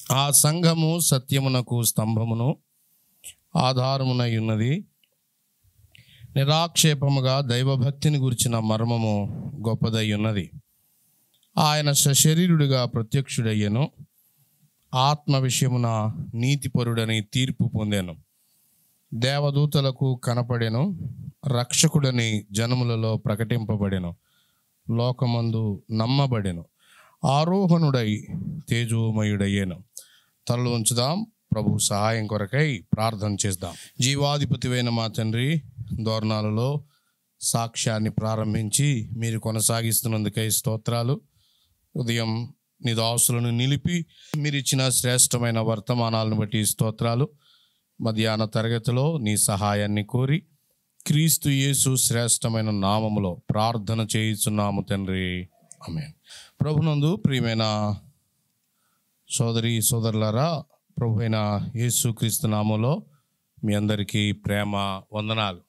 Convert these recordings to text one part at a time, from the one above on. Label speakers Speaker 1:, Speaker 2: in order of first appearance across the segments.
Speaker 1: ఆ సంఘము సత్యమునకు స్తంభమును ఆధారమునై ఉన్నది. నిరాక్షేపముగా దైవభక్తిని గురించిన మర్మము గొప్పదై ఉన్నది. ఆయన సశరీరుడిగా ప్రత్యక్షుడయ్యను. ఆత్మ విషయమున నీతిపరుడని తీర్పు పొందెను. దేవదూతలకు కనపడెను. రక్షకుడని జనములలో ప్రకటింపబడెను. లోకమందు నమ్మబడెను. ఆరోహణుడై తేజోమయుడయ్యేను. తలలు ఉంచుదాం. ప్రభు సహాయం కొరకై ప్రార్థన చేద్దాం. జీవాధిపతివైన మా తండ్రి, దోర్నాలలో సాక్ష్యాన్ని ప్రారంభించి మీరు కొనసాగిస్తున్నందుకై స్తోత్రాలు. ఉదయం నీ దాసులను నిలిపి మీరు ఇచ్చిన శ్రేష్టమైన వర్తమానాలను బట్టి స్తోత్రాలు. మధ్యాహ్న తరగతిలో నీ సహాయాన్ని కోరి క్రీస్తు యేసు శ్రేష్టమైన నామములో ప్రార్థన చేయుచున్నాము తండ్రి, ఆమేన్. ప్రభునందు ప్రియమైన సోదరి సోదరులారా, ప్రభు అయిన యేసు క్రీస్తు నామములో మీ అందరికీ ప్రేమ వందనాలు.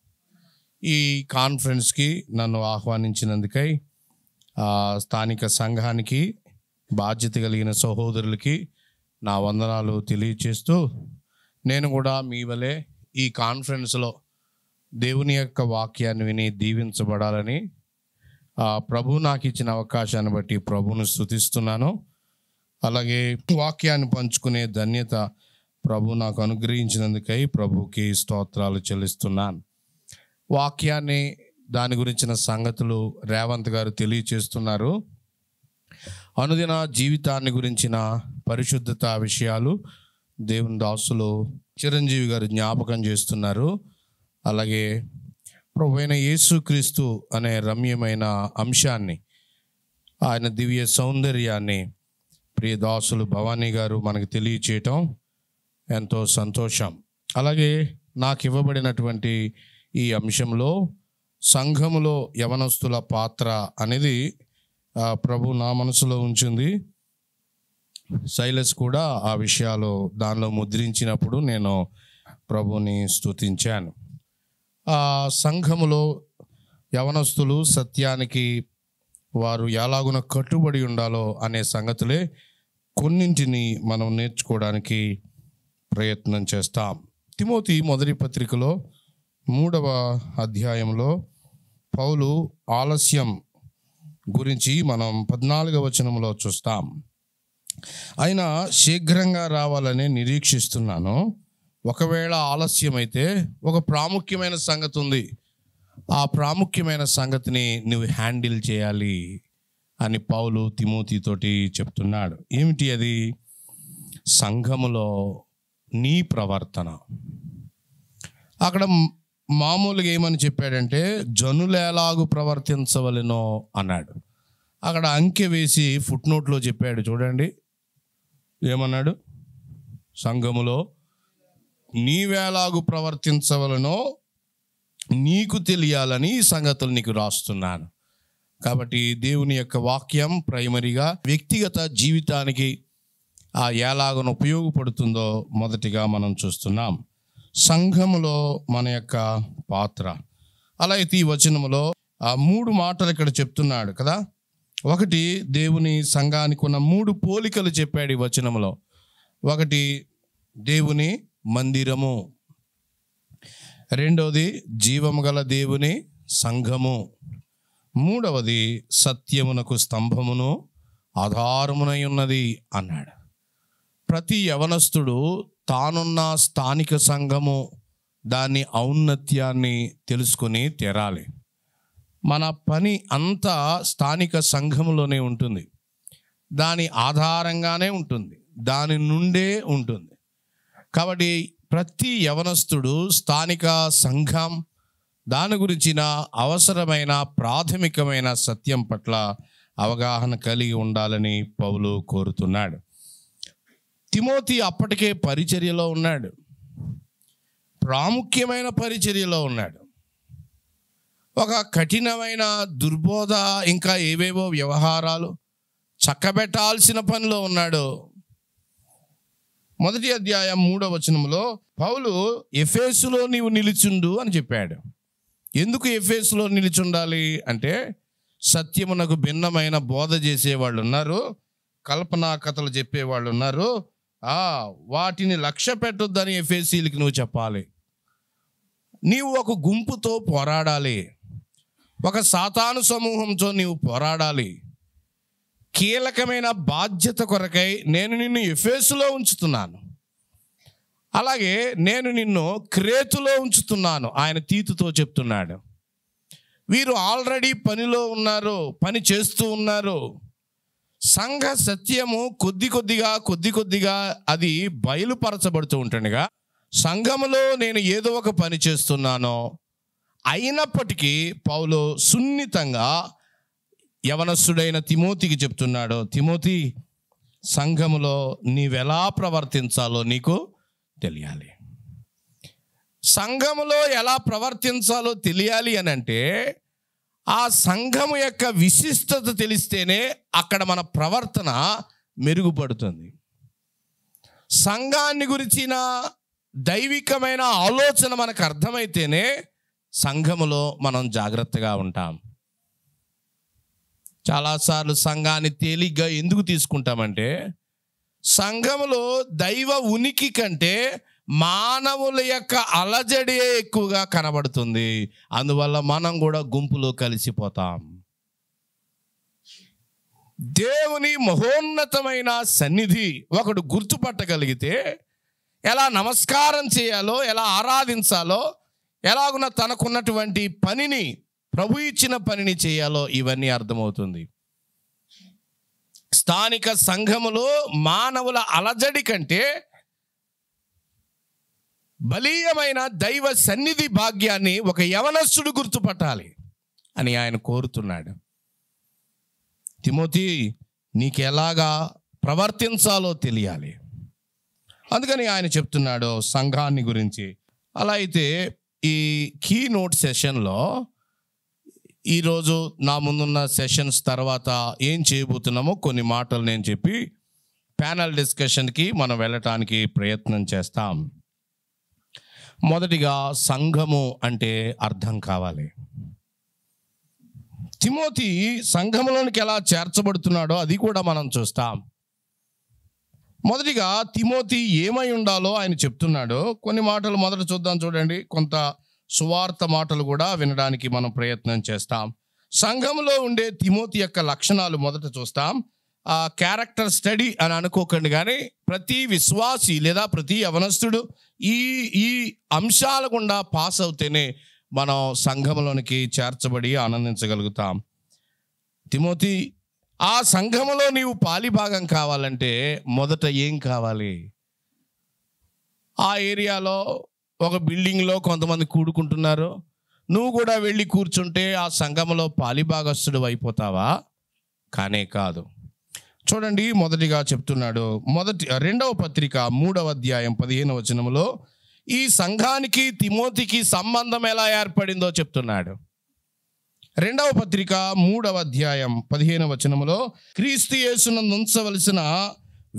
Speaker 1: ఈ కాన్ఫరెన్స్కి నన్ను ఆహ్వానించినందుకై స్థానిక సంఘానికి బాధ్యత కలిగిన సహోదరులకి నా వందనాలు తెలియచేస్తూ, నేను కూడా మీ వలె ఈ కాన్ఫరెన్స్లో దేవుని యొక్క వాక్యాన్ని విని దీవించబడాలని ప్రభు నాకు ఇచ్చిన అవకాశాన్ని బట్టి ప్రభువును స్తుతిస్తున్నాను. అలాగే వాక్యాన్ని పంచుకునే ధన్యత ప్రభు నాకు అనుగ్రహించినందుకై ప్రభుకి స్తోత్రాలు చెల్లిస్తున్నాను. వాక్యాన్ని, దాని గురించిన సంగతులు రేవంత్ గారు తెలియచేస్తున్నారు. అనుదిన జీవితాన్ని గురించిన పరిశుద్ధత విషయాలు దేవుని దాసులు చిరంజీవి గారు జ్ఞాపకం చేస్తున్నారు. అలాగే ప్రభువైన యేసుక్రీస్తు అనే రమ్యమైన అంశాన్ని, ఆయన దివ్య సౌందర్యాన్ని ప్రియ దాసులు భవానీ గారు మనకు తెలియచేయటం ఎంతో సంతోషం. అలాగే నాకు ఇవ్వబడినటువంటి ఈ అంశంలో సంఘములో యవనస్తుల పాత్ర అనేది ప్రభు నా మనసులో ఉంచింది. శైలస్ కూడా ఆ విషయాలు దానిలో ముద్రించినప్పుడు నేను ప్రభుని స్తుతించాను. ఆ సంఘములో యవనస్తులు సత్యానికి వారు ఎలాగున కట్టుబడి ఉండాలో అనే సంగతులే కొన్నింటిని మనం నేర్చుకోవడానికి ప్రయత్నం చేస్తాం. తిమోతి మొదటి పత్రికలో 3వ అధ్యాయంలో పౌలు ఆలస్యం గురించి మనం 14వ వచనంలో చూస్తాం. అయినా శీఘ్రంగా రావాలని నిరీక్షిస్తున్నాను. ఒకవేళ ఆలస్యమైతే ఒక ప్రాముఖ్యమైన సంగతి ఉంది. ఆ ప్రాముఖ్యమైన సంగతిని నువ్వు హ్యాండిల్ చేయాలి అని పౌలు తిమోతితోటి చెప్తున్నాడు. ఏమిటి అది? సంఘములో నీ ప్రవర్తన. అక్కడ మామూలుగా ఏమని చెప్పాడంటే జనులు ఎలాగూ ప్రవర్తించవలెనో అన్నాడు. అక్కడ అంకె వేసి ఫుట్ నోట్లో చెప్పాడు. చూడండి ఏమన్నాడు? సంఘములో నీవేలాగు ప్రవర్తించవలనో నీకు తెలియాలని ఈ సంగతులు నీకు రాస్తున్నాను. కాబట్టి దేవుని యొక్క వాక్యం ప్రైమరీగా వ్యక్తిగత జీవితానికి ఎలాగను ఉపయోగపడుతుందో మొదటిగా మనం చూస్తున్నాం. సంఘములో మన యొక్క పాత్ర. అలా అయితే ఈ వచనములో 3 మాటలు ఇక్కడ చెప్తున్నాడు కదా. ఒకటి, దేవుని సంఘానికి ఉన్న 3 పోలికలు చెప్పాడు ఈ వచనములో. ఒకటి దేవుని మందిరము, రెండవది జీవము గల దేవుని సంఘము, మూడవది సత్యమునకు స్తంభమును ఆధారమునై ఉన్నది అన్నాడు. ప్రతి యవనస్తుడు తానున్న స్థానిక సంఘము దాని ఔన్నత్యాన్ని తెలుసుకొని తీరాలి. మన పని అంతా స్థానిక సంఘములోనే ఉంటుంది, దాని ఆధారంగానే ఉంటుంది, దాని నుండే ఉంటుంది. కాబట్టి ప్రతి యవనస్తుడు స్థానిక సంఘం దాని గురించిన అవసరమైన ప్రాథమికమైన సత్యం పట్ల అవగాహన కలిగి ఉండాలని పౌలు కోరుతున్నాడు. తిమోతి అప్పటికే పరిచర్యలో ఉన్నాడు, ప్రాముఖ్యమైన పరిచర్యలో ఉన్నాడు. ఒక కఠినమైన దుర్బోధ, ఇంకా ఏవేవో వ్యవహారాలు చక్కబెట్టాల్సిన పనిలో ఉన్నాడు. మొదటి అధ్యాయం 3వ వచనంలో పౌలు ఎఫెసులో నీవు నిలిచుండు అని చెప్పాడు. ఎందుకు ఎఫెసులో నిలిచుండాలి అంటే, సత్యమునకు భిన్నమైన బోధ చేసేవాళ్ళు ఉన్నారు, కల్పనా కథలు చెప్పేవాళ్ళు ఉన్నారు, వాటిని లక్ష్య పెట్టొద్దని ఎఫెసీయులకి నువ్వు చెప్పాలి. నీవు ఒక గుంపుతో పోరాడాలి, ఒక సాతాను సమూహంతో నీవు పోరాడాలి. కీలకమైన బాధ్యత కొరకై నేను నిన్ను ఎఫెసులో ఉంచుతున్నాను, అలాగే నేను నిన్ను క్రేతులో ఉంచుతున్నాను ఆయన తీతుతో చెప్తున్నాడు. వీరు ఆల్రెడీ పనిలో ఉన్నారు, పని చేస్తూ ఉన్నారు. సంఘ సత్యము కొద్ది కొద్దిగా అది బయలుపరచబడుతూ ఉంటుండగా సంఘములో నేను ఏదో ఒక పని చేస్తున్నానో, అయినప్పటికీ పౌలు సున్నితంగా యవనస్తుడైన తిమోతికి చెప్తున్నాడు, తిమోతి, సంఘములో నీవెలా ప్రవర్తించాలో నీకు తెలియాలి. సంఘములో ఎలా ప్రవర్తించాలో తెలియాలి అని అంటే ఆ సంఘము యొక్క విశిష్టత తెలిస్తేనే అక్కడ మన ప్రవర్తన మెరుగుపడుతుంది. సంఘాన్ని గురించిన దైవికమైన ఆలోచన మనకు అర్థమైతేనే సంఘములో మనం జాగ్రత్తగా ఉంటాం. చాలాసార్లు సంఘాన్ని తేలిగ్గా ఎందుకు తీసుకుంటామంటే సంఘములో దైవ ఉనికి కంటే మానవుల యొక్క అలజడే ఎక్కువగా కనబడుతుంది. అందువల్ల మనం కూడా గుంపులో కలిసిపోతాం. దేవుని మహోన్నతమైన సన్నిధి ఒకడు గుర్తుపట్టగలిగితే ఎలా నమస్కారం చేయాలో, ఎలా ఆరాధించాలో, ఎలాగున తనకున్నటువంటి పనిని, ప్రభు ఇచ్చిన పనిని చేయాలో ఇవన్నీ అర్థమవుతుంది. స్థానిక సంఘములో మానవుల అలజడి కంటే బలీయమైన దైవ సన్నిధి భాగ్యాన్ని ఒక యవనస్తుడు గుర్తుపట్టాలి అని ఆయన కోరుతున్నాడు. తిమోతి, నీకు ఎలాగా ప్రవర్తించాలో తెలియాలి. అందుకని ఆయన చెప్తున్నాడు సంఘాన్ని గురించి. అలా అయితే ఈ కీ నోట్ సెషన్లో ఈరోజు నా ముందున్న సెషన్స్ తర్వాత ఏం చేయబోతున్నామో కొన్ని మాటలు నేను చెప్పి ప్యానల్ డిస్కషన్కి మనం వెళ్ళటానికి ప్రయత్నం చేస్తాం. మొదటిగా సంఘము అంటే అర్థం కావాలి. తిమోతి సంఘములోనికి ఎలా చేర్చబడుతున్నాడో అది కూడా మనం చూస్తాం. మొదటిగా తిమోతి ఏమై ఉండాలో ఆయన చెప్తున్నాడు. కొన్ని మాటలు మొదట చూద్దాం, చూడండి. కొంత సువార్త మాటలు కూడా వినడానికి మనం ప్రయత్నం చేస్తాం. సంఘములో ఉండే తిమోతి యొక్క లక్షణాలు మొదట చూస్తాం. ఆ క్యారెక్టర్ స్టడీ అని అనుకోకండి, కానీ ప్రతి విశ్వాసి లేదా ప్రతి యవనస్తుడు ఈ అంశాల గుండా పాస్ అవుతేనే మనం సంఘములోనికి చేర్చబడి ఆనందించగలుగుతాం. తిమోతి, ఆ సంఘములో నీవు పాలిభాగం కావాలంటే మొదట ఏం కావాలి? ఆ ఏరియాలో ఒక బిల్డింగ్లో కొంతమంది కూడుకుంటున్నారు, నువ్వు కూడా వెళ్ళి కూర్చుంటే ఆ సంఘములో పాలిభాగస్తుడు అయిపోతావా? కానే కాదు. చూడండి, మొదటిగా చెప్తున్నాడు. రెండవ పత్రిక 3వ అధ్యాయం 15వ వచనములో ఈ సంఘానికి తిమోతికి సంబంధం ఎలా ఏర్పడిందో చెప్తున్నాడు. 2వ పత్రిక 3వ అధ్యాయం 15వ వచనములో క్రీస్తు యేసునందు ఉంచవలసిన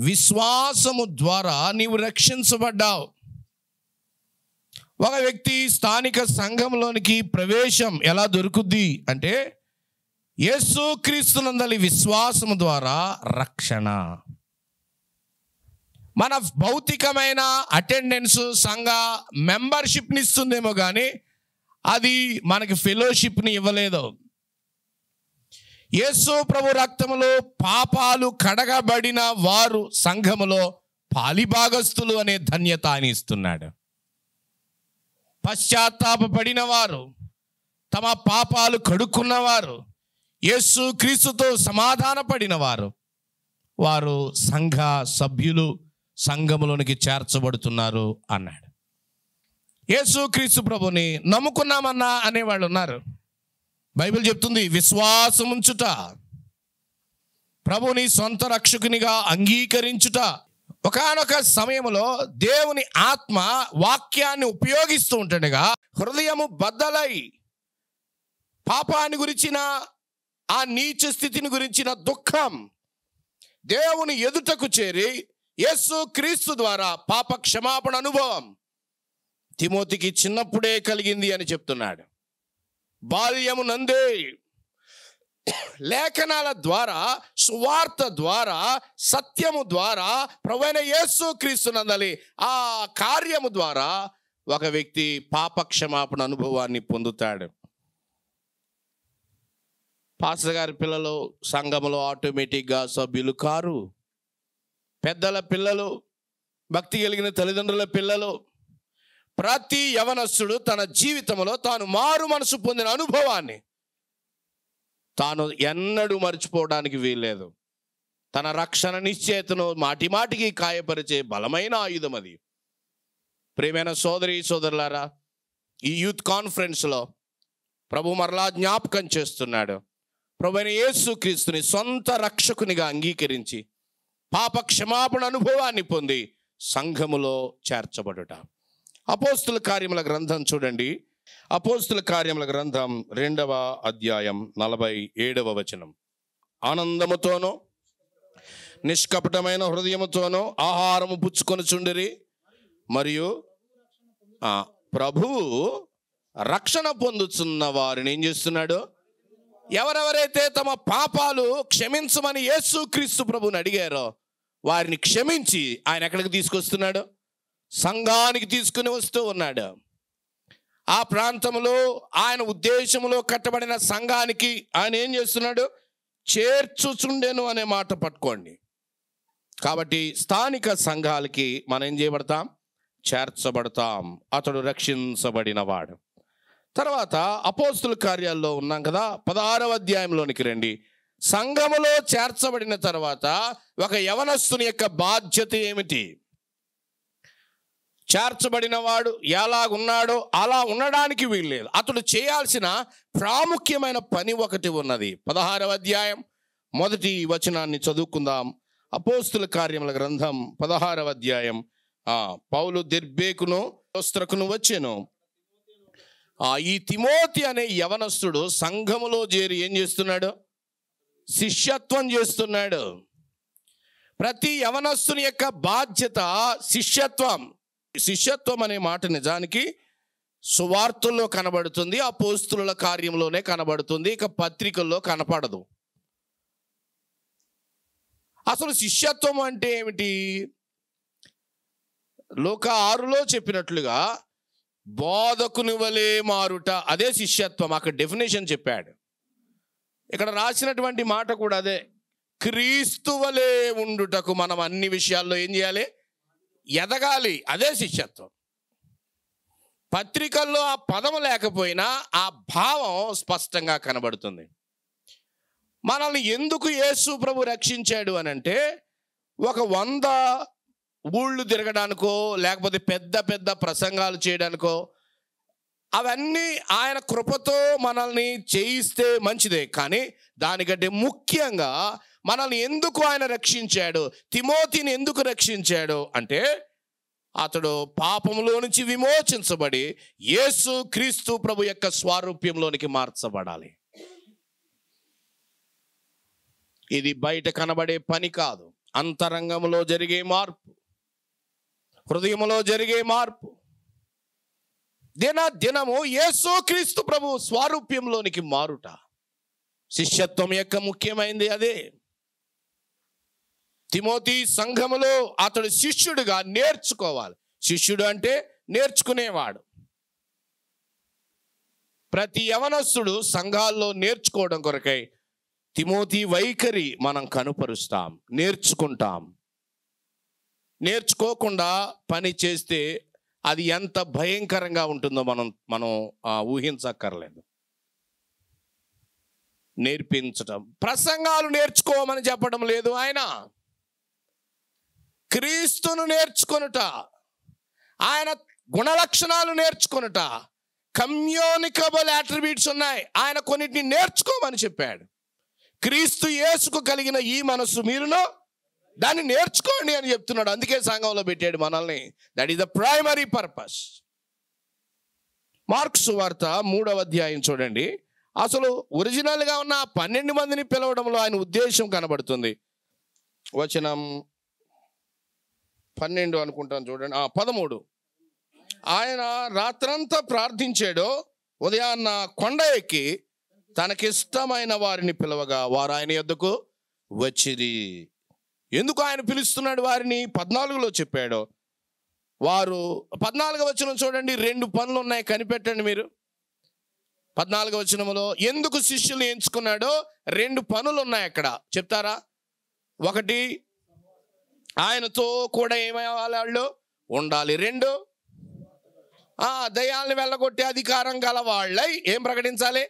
Speaker 1: విశ్వాసము ద్వారా నీవు రక్షించబడ్డావు. ఒక వ్యక్తి స్థానిక సంఘంలోనికి ప్రవేశం ఎలా దొరుకుద్ది అంటే యేసు క్రీస్తునందలి విశ్వాసము ద్వారా రక్షణ. మన భౌతికమైన అటెండెన్స్ సంఘ మెంబర్షిప్ని ఇస్తుందేమో కానీ అది మనకి ఫెలోషిప్ని ఇవ్వలేదు. యేసు ప్రభు రక్తములో పాపాలు కడగబడిన వారు సంఘములో పాలిభాగస్తులు అనే ధన్యత అని ఇస్తున్నాడు. పశ్చాత్తాపపడిన వారు, తమ పాపాలు కడుక్కున్నవారు, యేసు క్రీస్తుతో సమాధాన పడిన వారు సంఘ సభ్యులు, సంఘములోనికి చేర్చబడుతున్నారు అన్నాడు. యేసు క్రీస్తు ప్రభుని నమ్ముకున్నామన్నా అనేవాళ్ళు ఉన్నారు. బైబిల్ చెప్తుంది విశ్వాసం ఉంచుట, ప్రభుని సొంత రక్షకునిగా అంగీకరించుట. ఒకానొక సమయంలో దేవుని ఆత్మ వాక్యాన్ని ఉపయోగిస్తూ ఉంటుండగా హృదయము బద్దలై పాపాన్ని గురించిన, ఆ నీచ స్థితిని గురించిన దుఃఖం దేవుని ఎదుటకు చేరి యేసు క్రీస్తు ద్వారా పాప క్షమాపణ అనుభవం తిమోతికి చిన్నప్పుడే కలిగింది అని చెప్తున్నాడు. బాల్యము నందే లేఖనాల ద్వారా సువార్త ద్వారా, సత్యము ద్వారా, ప్రభువైన యేసుక్రీస్తునందలి ఆ కార్యము ద్వారా ఒక వ్యక్తి పాపక్షమాపణ అనుభవాన్ని పొందుతాడు. పాస్టర్ గారి పిల్లలు సంఘములో ఆటోమేటిక్గా సభ్యులు కారు. పెద్దల పిల్లలు, భక్తి కలిగిన తల్లిదండ్రుల పిల్లలు, ప్రతి యవనస్తుడు తన జీవితంలో తాను మారు మనసు పొందిన అనుభవాన్ని తాను ఎన్నడూ మర్చిపోవడానికి వీల్లేదు. తన రక్షణ నిశ్చయతను మాటి మాటికి కాయపరిచే బలమైన ఆయుధం అది. ప్రియమైన సోదరి సోదరులారా, ఈ యూత్ కాన్ఫరెన్స్లో ప్రభు మరలా జ్ఞాపకం చేస్తున్నాడు. ప్రభువైన యేసుక్రీస్తుని సొంత రక్షకునిగా అంగీకరించి పాప క్షమాపణ అనుభవాన్ని పొంది సంఘములో చేర్చబడుట. అపోస్తుల కార్యముల గ్రంథం చూడండి. అపోస్తుల కార్యముల గ్రంథం 2వ అధ్యాయం 47వ వచనం. ఆనందముతోనూ నిష్కపటమైన హృదయముతోనూ ఆహారము పుచ్చుకొనుచుండిరి, మరియు ప్రభువు రక్షణ పొందుతున్న వారిని ఏం చేస్తున్నాడు? ఎవరెవరైతే తమ పాపాలు క్షమించమని యేసుక్రీస్తు ప్రభువుని అడిగారో వారిని క్షమించి ఆయన ఎక్కడికి తీసుకొస్తున్నాడు? సంఘానికి తీసుకుని వస్తూ ఉన్నాడు. ఆ ప్రాంతంలో ఆయన ఉద్దేశంలో కట్టబడిన సంఘానికి ఆయన ఏం చేస్తున్నాడు? చేర్చుచుండెను అనే మాట పట్టుకోండి. కాబట్టి స్థానిక సంఘాలకి మనం ఏం చేయబడతాం? చేర్చబడతాం. అతడు రక్షించబడిన వాడు. తర్వాత అపోస్తుల కార్యాల్లో ఉన్నాం కదా, 16వ అధ్యాయంలోనికి రండి. సంఘములో చేర్చబడిన తర్వాత ఒక యవనస్తుని యొక్క బాధ్యత ఏమిటి? చేర్చబడిన వాడు ఎలాగున్నాడో అలా ఉండడానికి వీల్లేదు. అతడు చేయాల్సిన ప్రాముఖ్యమైన పని ఒకటి ఉన్నది. 16వ అధ్యాయం 1వ వచనాన్ని చదువుకుందాం. అపోస్తుల కార్యముల గ్రంథం 16వ అధ్యాయం. పౌలు దెర్బేకును లుస్త్రకును వచ్చెను. ఈ తిమోతి అనే యవనస్తుడు సంఘములో చేరి ఏం చేస్తున్నాడు? శిష్యత్వం చేస్తున్నాడు. ప్రతి యవనస్తుని యొక్క బాధ్యత శిష్యత్వం. శిష్యత్వం అనే మాట నిజానికి సువార్తల్లో కనబడుతుంది, అపోస్తుల కార్యంలోనే కనబడుతుంది, ఇక పత్రికల్లో కనపడదు. అసలు శిష్యత్వం అంటే ఏమిటి? లూకా 6లో చెప్పినట్లుగా బోధకుని వలె మారుట, అదే శిష్యత్వం. అక్కడ డెఫినేషన్ చెప్పాడు. ఇక్కడ రాసినటువంటి మాట కూడా అదే. క్రీస్తు వలె ఉండుటకు మనం అన్ని విషయాల్లో ఏం చేయాలి? ఎదగాలి. అదే శిష్యత్వం. పత్రికల్లో ఆ పదం లేకపోయినా ఆ భావం స్పష్టంగా కనబడుతుంది. మనల్ని ఎందుకు యేసు ప్రభు రక్షించాడు అని అంటే, ఒక 100 ఊళ్ళు తిరగడానికో లేకపోతే పెద్ద పెద్ద ప్రసంగాలు చేయడానికో, అవన్నీ ఆయన కృపతో మనల్ని చేయిస్తే మంచిదే. కానీ దానికంటే ముఖ్యంగా మనల్ని ఎందుకు ఆయన రక్షించాడు, తిమోతిని ఎందుకు రక్షించాడు అంటే, అతడు పాపములో నుంచి విమోచించబడి యేసు క్రీస్తు ప్రభు యొక్క స్వారూప్యంలోనికి మార్చబడాలి. ఇది బయట కనబడే పని కాదు. అంతరంగంలో జరిగే మార్పు, హృదయంలో జరిగే మార్పు, దినము యేసు క్రీస్తు ప్రభు స్వారూప్యంలోనికి మారుట. శిష్యత్వం యొక్క ముఖ్యమైనది అదే. తిమోతి సంఘములో అతడు శిష్యుడిగా నేర్చుకోవాలి. శిష్యుడు అంటే నేర్చుకునేవాడు. ప్రతి యవనస్తుడు సంఘాల్లో నేర్చుకోవడం కొరకై తిమోతి వైఖరి మనం కనుపరుస్తాం, నేర్చుకుంటాం. నేర్చుకోకుండా పని చేస్తే అది ఎంత భయంకరంగా ఉంటుందో మనం ఊహించక్కర్లేదు. నేర్పించటం, ప్రసంగాలు నేర్చుకోమని చెప్పడం లేదు ఆయన. క్రీస్తును నేర్చుకొనుట, ఆయన గుణలక్షణాలు నేర్చుకొనుట, కమ్యూనికబుల్ అట్రిబ్యూట్స్ ఉన్నాయి, ఆయన కొన్నిటిని నేర్చుకోమని చెప్పాడు. క్రీస్తు యేసుకు కలిగిన ఈ మనస్సు మీరును దాన్ని నేర్చుకోండి అని చెప్తున్నాడు. అందుకే సంఘంలో పెట్టాడు మనల్ని. That is the primary purpose. Mark సువార్త 3వ అధ్యాయం చూడండి. అసలు ఒరిజినల్గా ఉన్న 12 మందిని పిలవడంలో ఆయన ఉద్దేశం కనబడుతుంది. వచనం 12 అనుకుంటాను చూడండి. 13. ఆయన రాత్రంతా ప్రార్థించాడు. ఉదయాన్న కొండ ఎక్కి తనకిష్టమైన వారిని పిలవగా వారు ఆయన యొద్దకు వచ్చిరి. ఎందుకు ఆయన పిలుస్తున్నాడు వారిని? 14లో చెప్పాడు. వారు 14వ వచనం చూడండి, 2 పనులు ఉన్నాయి, కనిపెట్టండి మీరు. 14వ వచనంలో ఎందుకు శిష్యుల్ని ఎంచుకున్నాడో 2 పనులు ఉన్నాయి అక్కడ, చెప్తారా? ఒకటి, ఆయనతో కూడా ఏమయ్యాలి వాళ్ళు? ఉండాలి. 2, దయ్యాలను వెళ్ళగొట్టే అధికారం గల వాళ్ళై ఏం ప్రకటించాలి?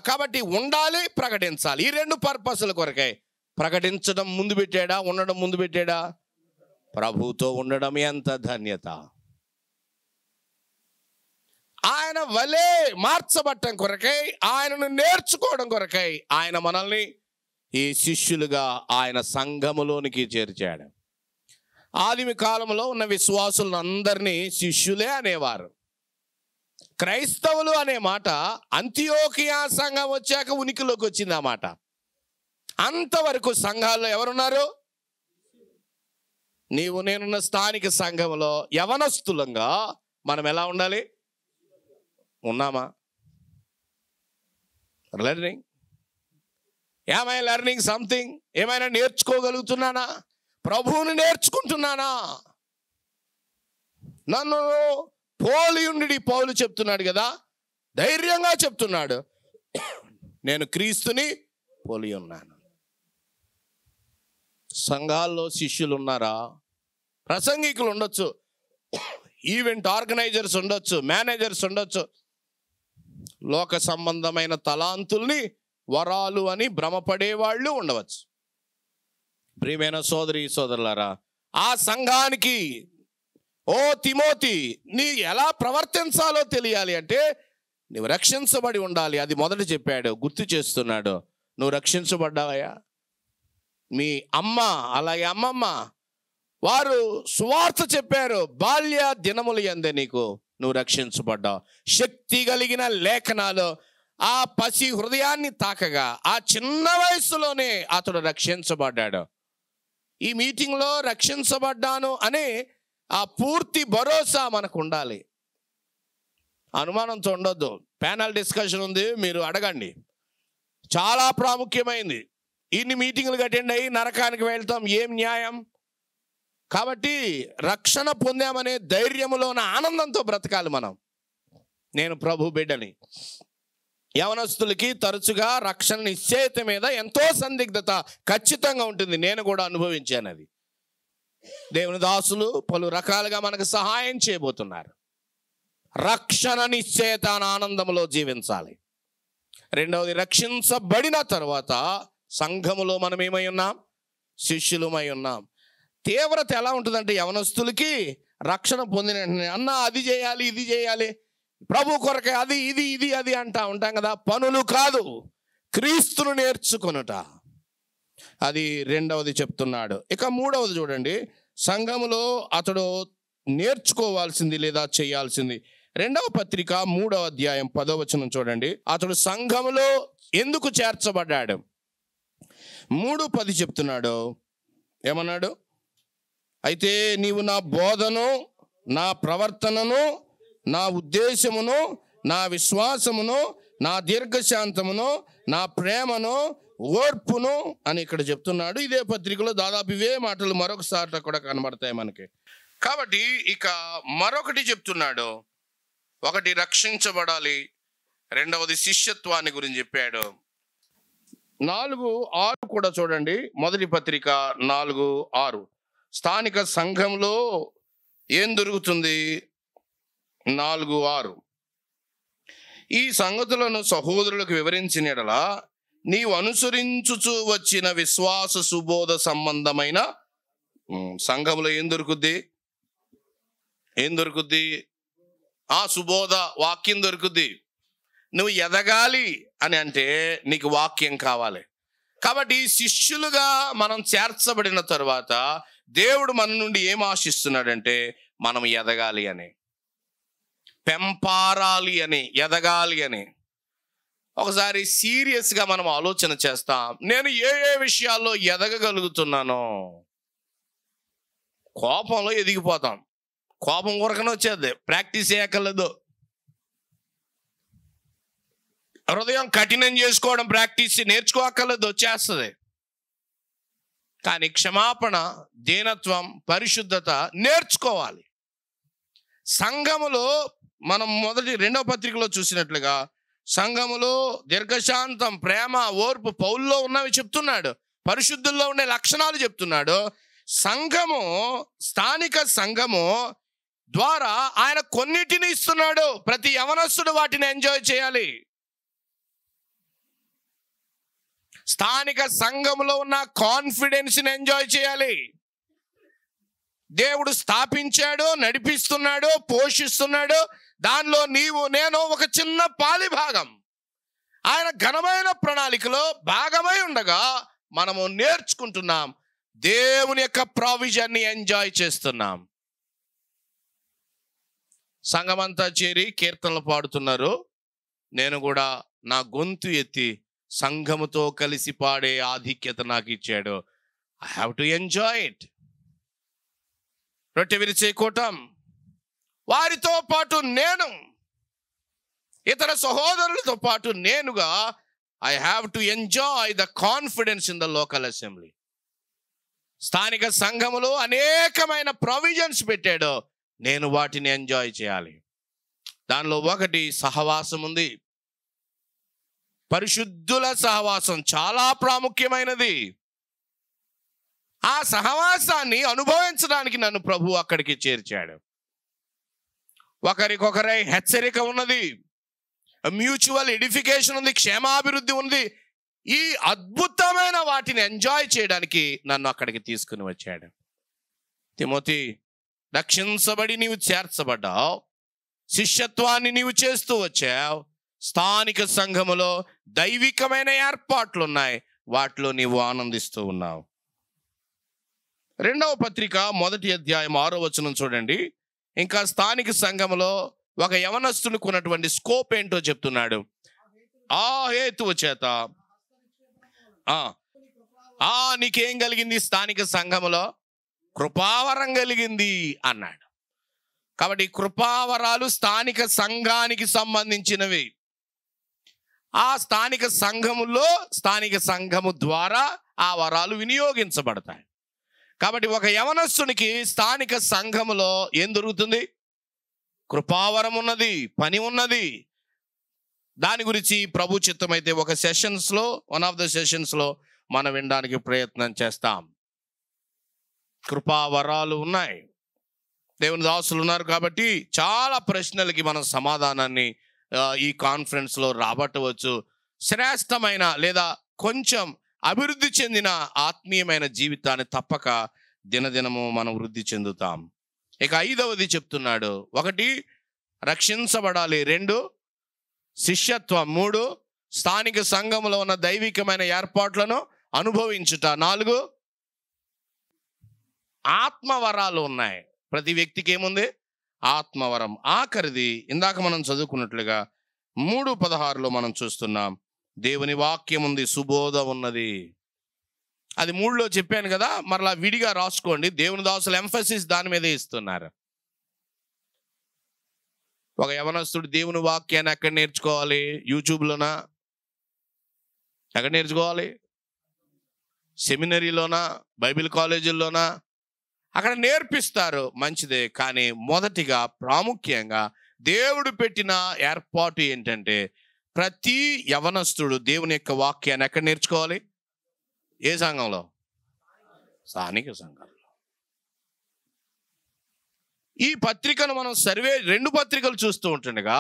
Speaker 1: కాబట్టి ఉండాలి, ప్రకటించాలి. ఈ 2 పర్పస్ల కొరకై. ప్రకటించడం ముందు పెట్టాడా, ఉండడం ముందు పెట్టాడా? ప్రభుతో ఉండడం ఎంత ధన్యత! ఆయన వలే మార్చబట్టం కొరకై, ఆయనను నేర్చుకోవడం కొరకై ఆయన మనల్ని ఈ శిష్యులుగా ఆయన సంఘములోనికి చేర్చాడు. ఆదిమ కాలంలో ఉన్న విశ్వాసులను అందరినీ శిష్యులే అనేవారు. క్రైస్తవులు అనే మాట అంతియోకియా సంఘం వచ్చాక ఉనికిలోకి వచ్చింది ఆ మాట. అంతవరకు సంఘాల్లో ఎవరున్నారు? నీవు నేనున్న స్థానిక సంఘంలో యవనస్తులంగా మనం ఎలా ఉండాలి? ఉన్నామా? లెర్నింగ్. ఏమైనా లెర్నింగ్ సంథింగ్? ఏమైనా నేర్చుకోగలుగుతున్నానా? ప్రభువుని నేర్చుకుంటున్నానా? నన్ను పోలి ఉండి పౌలు చెప్తున్నాడు కదా, ధైర్యంగా చెప్తున్నాడు, నేను క్రీస్తుని పోలి ఉన్నాను. సంఘాల్లో శిష్యులు ఉన్నారా? ప్రసంగికులు ఉండొచ్చు, ఈవెంట్ ఆర్గనైజర్స్ ఉండొచ్చు, మేనేజర్స్ ఉండొచ్చు. లోక సంబంధమైన తలాంతుల్ని వరాలు అని భ్రమపడేవాళ్ళు ఉండవచ్చు. ప్రియమైన సోదరి సోదరులారా, ఆ సంఘానికి ఓ తిమోతి నీ ఎలా ప్రవర్తించాలో తెలియాలి అంటే నువ్వు రక్షించబడి ఉండాలి. అది మొదట చెప్పాడు, గుర్తు చేస్తున్నాడు. నువ్వు రక్షించబడ్డావయ్యా. మీ అమ్మ అలాగే అమ్మమ్మ వారు సువార్త చెప్పారు. బాల్య దినములు యందే నువ్వు రక్షించబడ్డావు. శక్తి కలిగిన లేఖనాలు ఆ పసి హృదయాన్ని తాకగా ఆ చిన్న వయసులోనే అతడు రక్షించబడ్డాడు. ఈ మీటింగ్లో రక్షించబడ్డాను అనే ఆ పూర్తి భరోసా మనకు ఉండాలి. అనుమానంతో ఉండొద్దు. ప్యానల్ డిస్కషన్ ఉంది, మీరు అడగండి. చాలా ప్రాముఖ్యమైంది. ఇన్ని మీటింగులు అటెండ్ అయ్యి నరకానికి వెళ్తాం, ఏం న్యాయం? కాబట్టి రక్షణ పొందామనే ధైర్యములో ఉన్న ఆనందంతో బ్రతకాలి మనం. నేను ప్రభు బిడ్డని. యవనస్తులకి తరచుగా రక్షణ నిశ్చయిత మీద ఎంతో సందిగ్ధత ఖచ్చితంగా ఉంటుంది. నేను కూడా అనుభవించాను అది. దేవుని దాసులు పలు రకాలుగా మనకు సహాయం చేయబోతున్నారు. రక్షణ నిశ్చయిత ఆనందంలో జీవించాలి. రెండవది, రక్షించబడిన తర్వాత సంఘములో మనం ఏమై ఉన్నాం? శిష్యులమై ఉన్నాం. తీవ్రత ఎలా ఉంటుందంటే యవనస్తులకి రక్షణ పొందిన అన్న అది చేయాలి ఇది చేయాలి, ప్రభు కొరకే అది ఇది ఇది అది అంటా ఉంటాం కదా. పనులు కాదు, క్రీస్తును నేర్చుకొనుట. అది రెండవది చెప్తున్నాడు. ఇక మూడవది చూడండి, సంఘములో అతడు నేర్చుకోవాల్సింది లేదా చేయాల్సింది. 2వ పత్రిక 3వ అధ్యాయం 10వ వచనం చూడండి. అతడు సంఘములో ఎందుకు చేర్చబడ్డాడు? 3:10 చెప్తున్నాడు. ఏమన్నాడు? అయితే నీవు నా బోధను, నా ప్రవర్తనను, నా ఉద్దేశమును, నా విశ్వాసమును, నా దీర్ఘశాంతమును, నా ప్రేమను, ఓర్పును అని ఇక్కడ చెప్తున్నాడు. ఇదే పత్రికలో దాదాపు ఇవే మాటలు మరొకసారి కూడా కనబడతాయి మనకి. కాబట్టి ఇక మరొకటి చెప్తున్నాడు. ఒకటి రక్షించబడాలి, రెండవది శిష్యత్వాన్ని గురించి చెప్పాడు. 4:6 కూడా చూడండి. మొదటి పత్రిక 4:6 స్థానిక సంఘంలో ఏం దొరుకుతుంది? 4:6 ఈ సంగతులను సహోదరులకు వివరించిన యెడల నీవు అనుసరించుచు వచ్చిన విశ్వాస సుబోధ సంబంధమైన సంఘంలో ఏం దొరుకుద్ది? ఏం దొరుకుద్ది? ఆ సుబోధ వాక్యం దొరుకుద్ది. నువ్వు ఎదగాలి అని అంటే నీకు వాక్యం కావాలి. కాబట్టి శిష్యులుగా మనం చేర్చబడిన తర్వాత దేవుడు మన నుండి ఏం ఆశిస్తున్నాడంటే మనం ఎదగాలి అని, పెంపారాలి అని, ఎదగాలి అని. ఒకసారి సీరియస్గా మనం ఆలోచన చేస్తాం. నేను ఏ ఏ విషయాల్లో ఎదగగలుగుతున్నానో. కోపంలో ఎదిగిపోతాం, కోపం కొరకనే వచ్చేది, ప్రాక్టీస్ చేయక్కర్లేదు. హృదయం కఠినం చేసుకోవడం ప్రాక్టీస్ నేర్చుకోక్కర్లేదు, వచ్చేస్తుంది. కానీ క్షమాపణ, దీనత్వం, పరిశుద్ధత నేర్చుకోవాలి. సంఘములో మనం రెండవ పత్రికలో చూసినట్లుగా సంఘములో దీర్ఘశాంతం, ప్రేమ, ఓర్పు పౌల్లో ఉన్నవి చెప్తున్నాడు. పరిశుద్ధుల్లో ఉండే లక్షణాలు చెప్తున్నాడు. సంఘము, స్థానిక సంఘము ద్వారా ఆయన కొన్నిటిని ఇస్తున్నాడు. ప్రతి యవనస్తుడు వాటిని ఎంజాయ్ చేయాలి. స్థానిక సంఘములో ఉన్న కాన్ఫిడెన్స్ని ఎంజాయ్ చేయాలి. దేవుడు స్థాపించాడు, నడిపిస్తున్నాడు, పోషిస్తున్నాడు. దానిలో నీవు నేను ఒక చిన్న పాలి భాగం. ఆయన ఘనమైన ప్రణాళికలో భాగమై ఉండగా మనము నేర్చుకుంటున్నాం. దేవుని యొక్క ప్రావిజన్ని ఎంజాయ్ చేస్తున్నాం. సంఘమంతా చేరి కీర్తనలు పాడుతున్నారు. నేను కూడా నా గొంతు ఎత్తి సంఘముతో కలిసి పాడే ఆధిక్యత నాకు ఇచ్చాడు. I have to enjoy it. రొట్టె విరిచే కూటం, వారితో పాటు నేను, ఇతర సహోదరులతో పాటు నేనుగా I have to enjoy the confidence in the local assembly. స్థానిక సంఘములో అనేకమైన ప్రొవిజన్స్ పెట్టాడు. నేను వాటిని ఎంజాయ్ చేయాలి. దానిలో ఒకటి సహవాసం ఉంది. పరిశుద్ధుల సహవాసం చాలా ప్రాముఖ్యమైనది. ఆ సహవాసాన్ని అనుభవించడానికి నన్ను ప్రభు అక్కడికి చేర్చాడు. ఒకరికొకరై హెచ్చరిక ఉన్నది, మ్యూచువల్ ఎడిఫికేషన్ ఉంది, క్షేమాభివృద్ధి ఉంది. ఈ అద్భుతమైన వాటిని ఎంజాయ్ చేయడానికి నన్ను అక్కడికి తీసుకుని వచ్చాడు. తిమోతి, రక్షించబడి నీవు చేర్చబడ్డావు, శిష్యత్వాన్ని నీవు చేస్తూ వచ్చావు. స్థానిక సంఘములో దైవికమైన ఏర్పాట్లు ఉన్నాయి, వాటిలో నీవు ఆనందిస్తూ ఉన్నావు. రెండవ పత్రిక 1వ అధ్యాయం 6వ వచనం చూడండి. ఇంకా స్థానిక సంఘములో ఒక యవనస్తునికి ఉన్నటువంటి స్కోప్ ఏంటో చెప్తున్నాడు. ఆ హేతువు చేత నీకేం కలిగింది? స్థానిక సంఘములో కృపావరం కలిగింది అన్నాడు. కాబట్టి కృపావరాలు స్థానిక సంఘానికి సంబంధించినవి. ఆ స్థానిక సంఘములో, స్థానిక సంఘము ద్వారా ఆ వరాలు వినియోగించబడతాయి. కాబట్టి ఒక యవనస్తునికి స్థానిక సంఘములో ఏం దొరుకుతుంది? కృపావరం ఉన్నది, పని ఉన్నది. దాని గురించి ప్రభు చిత్తమైతే ఒక సెషన్స్లో, వన్ ఆఫ్ ద సెషన్స్లో మనం వినడానికి ప్రయత్నం చేస్తాం. కృపావరాలు ఉన్నాయి, దేవుని దాసులు ఉన్నారు. కాబట్టి చాలా ప్రశ్నలకి మనం సమాధానాన్ని ఈ కాన్ఫరెన్స్లో రాబట్టవచ్చు. శ్రేష్టమైన లేదా కొంచెం అభివృద్ధి చెందిన ఆత్మీయమైన జీవితాన్ని తప్పక దినదినము మనం వృద్ధి చెందుతాం. ఇక 5వది చెప్తున్నాడు. 1 రక్షించబడాలి, 2 శిష్యత్వం, 3 స్థానిక సంఘములో ఉన్న దైవికమైన ఏర్పాట్లను అనుభవించుట, 4 ఆత్మవరాలు ఉన్నాయి. ప్రతి వ్యక్తికి ఏముంది? ఆత్మవరం. ఆఖరిది ఇందాక మనం చదువుకున్నట్లుగా 3:16లో మనం చూస్తున్నాం, దేవుని వాక్యం ఉంది, సుబోధ ఉన్నది. అది 3లో చెప్పాను కదా, మరలా విడిగా రాసుకోండి. దేవుని దాసులు ఎంఫసిస్ దాని మీదే ఇస్తున్నారు. ఒక యవనస్తుడు దేవుని వాక్యాన్ని ఎక్కడ నేర్చుకోవాలి? యూట్యూబ్లోనా? ఎక్కడ నేర్చుకోవాలి? సెమినరీలోనా? బైబిల్ కాలేజీల్లోనా? అక్కడ నేర్పిస్తారు, మంచిదే. కానీ మొదటిగా ప్రాముఖ్యంగా దేవుడు పెట్టిన ఏర్పాటు ఏంటంటే, ప్రతి యవనస్తుడు దేవుని యొక్క వాక్యాన్ని ఎక్కడ నేర్చుకోవాలి? ఏ సంఘంలో? స్థానిక సంఘంలో. ఈ పత్రికను మనం 2 పత్రికలు చూస్తూ ఉంటుండగా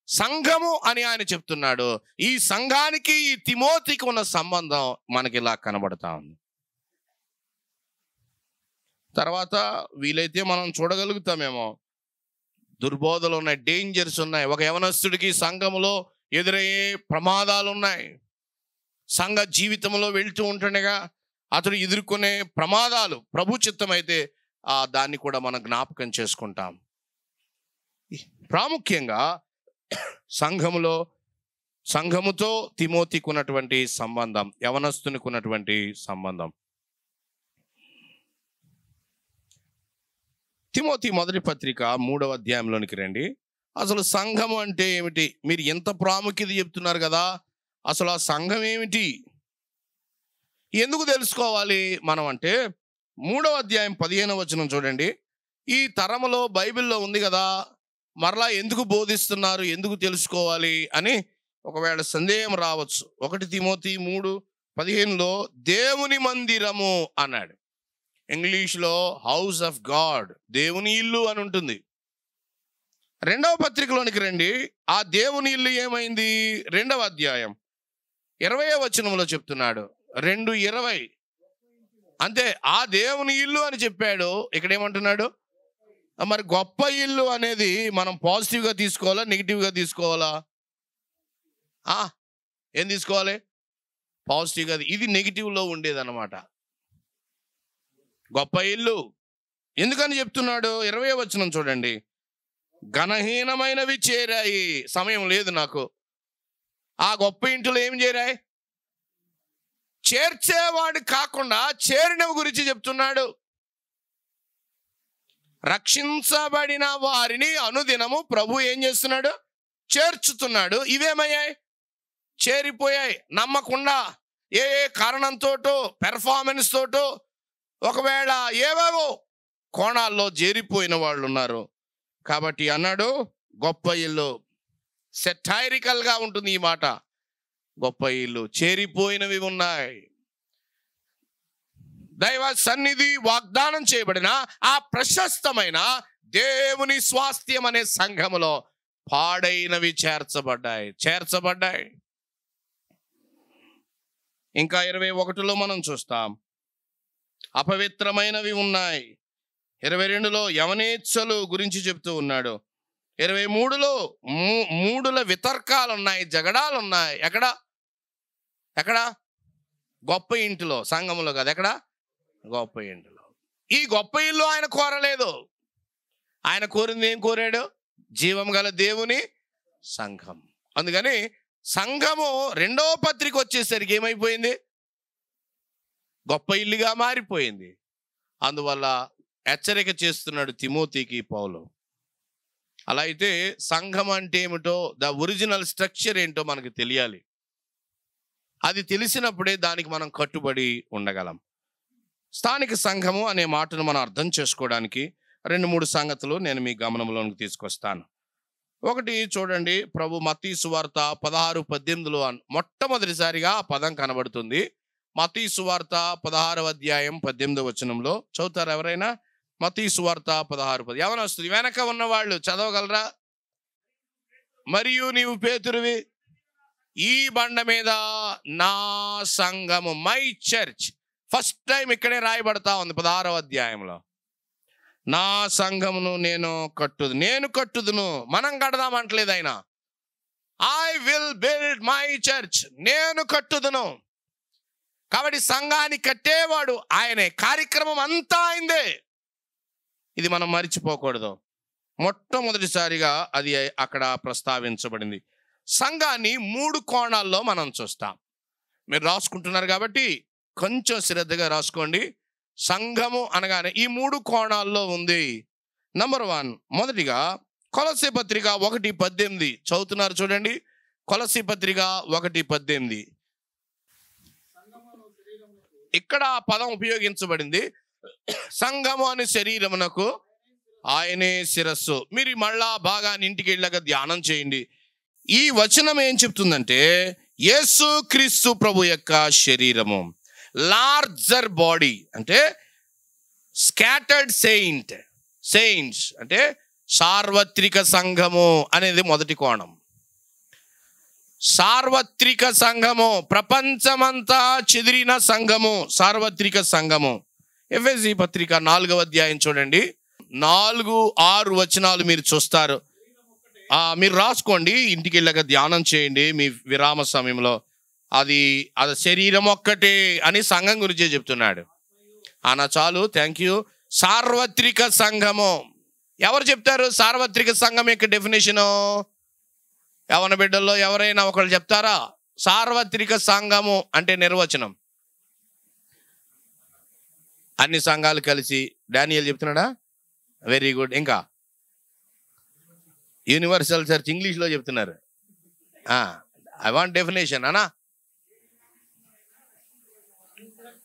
Speaker 1: సంఘము అని ఆయన చెప్తున్నాడు. ఈ సంఘానికి, ఈ తిమోతికి ఉన్న సంబంధం మనకి ఇలా కనబడతా ఉంది. తర్వాత వీలైతే మనం చూడగలుగుతామేమో, దుర్బోధలు ఉన్నాయి, డేంజర్స్ ఉన్నాయి. ఒక యవనస్తుడికి సంఘములో ఎదురయ్యే ప్రమాదాలు ఉన్నాయి. సంఘ జీవితంలో వెళ్తూ ఉంటుండగా అతడు ఎదుర్కొనే ప్రమాదాలు ప్రభు చిత్తమైతే దాన్ని కూడా మనం జ్ఞాపకం చేసుకుంటాం. ప్రాముఖ్యంగా సంఘముతో తిమోతికి ఉన్నటువంటి సంబంధం, యవనస్తునికి ఉన్నటువంటి సంబంధం. తిమోతి 1వ పత్రిక 3వ అధ్యాయంలోనికి రండి. అసలు సంఘము అంటే ఏమిటి? మీరు ఎంత ప్రాముఖ్యత చెప్తున్నారు కదా, అసలు ఆ సంఘం ఏమిటి? ఎందుకు తెలుసుకోవాలి మనం అంటే 3వ అధ్యాయం 15వ వచనం చూడండి. ఈ తరములో బైబిల్లో ఉంది కదా, మరలా ఎందుకు బోధిస్తున్నారు, ఎందుకు తెలుసుకోవాలి అని ఒకవేళ సందేహం రావచ్చు. 1 తిమోతి 3:15లో దేవుని మందిరము అన్నాడు. ఇంగ్లీష్లో హౌస్ ఆఫ్ గాడ్, దేవుని ఇల్లు అని ఉంటుంది. 2వ పత్రికలోనికి రండి. ఆ దేవుని ఇల్లు ఏమైంది? 2వ అధ్యాయం 20వ వచనంలో చెప్తున్నాడు. 2:20 అంతే. ఆ దేవుని ఇల్లు అని చెప్పాడు. ఇక్కడ ఏమంటున్నాడు? మరి గొప్ప ఇల్లు అనేది మనం పాజిటివ్గా తీసుకోవాలా, నెగిటివ్గా తీసుకోవాలా? ఏం తీసుకోవాలి? పాజిటివ్గా. ఇది నెగిటివ్లో ఉండేదన్నమాట. గొప్ప ఇల్లు ఎందుకని చెప్తున్నాడు? 20వ వచనం చూడండి. ఘనహీనమైనవి చేరాయి. సమయం లేదు నాకు. ఆ గొప్ప ఇంటిలో ఏం చేరాయి? చేర్చేవాడు కాకుండా చేరినవి గురించి చెప్తున్నాడు. రక్షించబడిన వారిని అనుదినము ప్రభు ఏం చేస్తున్నాడు? చేర్చుతున్నాడు. ఇవేమయ్యాయి? చేరిపోయాయి. నమ్మకుండా ఏ కారణంతోటో, పెర్ఫార్మెన్స్ తోటో, ఒకవేళ ఏవేవో కోణాల్లో చేరిపోయిన వాళ్ళు ఉన్నారు. కాబట్టి అన్నాడు గొప్ప ఇల్లు. సెటైరికల్గా ఉంటుంది ఈ మాట. గొప్ప ఇల్లు, చేరిపోయినవి ఉన్నాయి. దైవ సన్నిధి వాగ్దానం చేయబడిన ఆ ప్రశస్తమైన దేవుని స్వాస్థ్యం అనే సంఘములో పాడైనవి చేర్చబడ్డాయి. ఇంకా 21లో మనం చూస్తాం, అపవిత్రమైనవి ఉన్నాయి. 22లో యవనేచ్ఛలు గురించి చెప్తూ ఉన్నాడు. 23లో మూడుల వితర్కాలు ఉన్నాయి, జగడాలు ఉన్నాయి. ఎక్కడ? గొప్ప ఇంటిలో, సంఘములో కాదు. ఎక్కడ? గొప్ప ఇంటిలో. ఈ గొప్ప ఇల్లు ఆయన కోరలేదు. ఆయన కోరింది ఏం కోరాడు? జీవం గల దేవుని సంఘం. అందుకని సంఘము 2వ పత్రిక వచ్చేసరికి ఏమైపోయింది? గొప్ప ఇల్లుగా మారిపోయింది. అందువల్ల హెచ్చరిక చేస్తున్నాడు తిమోతికి పౌలు. అలా అయితే సంఘం అంటే ఏమిటో, ద ఒరిజినల్ స్ట్రక్చర్ ఏంటో మనకు తెలియాలి. అది తెలిసినప్పుడే దానికి మనం కట్టుబడి ఉండగలం. స్థానిక సంఘము అనే మాటను మనం అర్థం చేసుకోవడానికి 2-3 సంగతులు నేను మీ గమనంలోనికి తీసుకొస్తాను. ఒకటి చూడండి, ప్రభు మత్తయి సువార్త 16:18లో మొట్టమొదటిసారిగా ఆ పదం కనబడుతుంది. మత్తయి సువార్త 16వ అధ్యాయం 18వ వచనంలో చదువుతారు ఎవరైనా? మత్తయి సువార్త 16:10. యవనస్తులు వెనక ఉన్నవాళ్ళు చదవగలరా? మరియు నీవు పేతురువి, ఈ బండ మీద నా సంఘము, మై చర్చ్. ఫస్ట్ టైం ఇక్కడే రాయబడతా ఉంది 16వ అధ్యాయంలో. నా సంఘమును నేను కట్టుదును. మనం కడదామంటలేదు ఆయన. I will build my church, నేను కట్టుదును. కాబట్టి సంఘాన్ని కట్టేవాడు ఆయనే, కార్యక్రమం అంతా ఆయనదే. ఇది మనం మర్చిపోకూడదు. మొట్టమొదటిసారిగా అది అక్కడ ప్రస్తావించబడింది. సంఘాన్ని 3 కోణాల్లో మనం చూస్తాం. మీరు రాసుకుంటున్నారు కాబట్టి కొంచెం శ్రద్ధగా రాసుకోండి. సంఘము అనగానే ఈ 3 కోణాల్లో ఉంది. నంబర్ 1, మొదటిగా కొలస్సీ పత్రిక 1:18 చదువుతున్నారు చూడండి. కొలస్సీ పత్రిక 1:18. ఇక్కడ ఆ పదం ఉపయోగించబడింది. సంఘము అనే శరీరమునకు ఆయనే శిరస్సు. మీరు మళ్ళా బాగా ఇంటికి వెళ్ళాక ధ్యానం చేయండి. ఈ వచనం ఏం చెప్తుందంటే, యేసు క్రీస్తు ప్రభు యొక్క శరీరము, లార్జర్ బాడీ అంటే స్కాటర్డ్ సెయింట్స్ అంటే సార్వత్రిక సంఘము అనేది మొదటి కోణం. సార్వత్రిక సంఘము, ప్రపంచమంతా చెదిరిన సంఘము, సార్వత్రిక సంఘము. ఎఫెసీ పత్రిక 4వ అధ్యాయం చూడండి, 4-6 వచనాలు మీరు చూస్తారు. మీరు రాసుకోండి, ఇంటికి వెళ్ళాక ధ్యానం చేయండి మీ విరామ సమయంలో. అది శరీరం ఒక్కటే అని సంఘం గురించే చెప్తున్నాడు. చాలు, థ్యాంక్ యూ. సార్వత్రిక సంఘము ఎవరు చెప్తారు? సార్వత్రిక సంఘం యొక్క డెఫినేషను యవన బిడ్డల్లో ఎవరైనా ఒకళ్ళు చెప్తారా? సార్వత్రిక సంఘము అంటే నిర్వచనం. అన్ని సంఘాలు కలిసి. డానియల్ చెప్తున్నాడా? Very good. ఇంకా యూనివర్సల్ చర్చ్ ఇంగ్లీష్లో చెప్తున్నారు. ఐ వాంట్ డెఫినేషన్ అనా.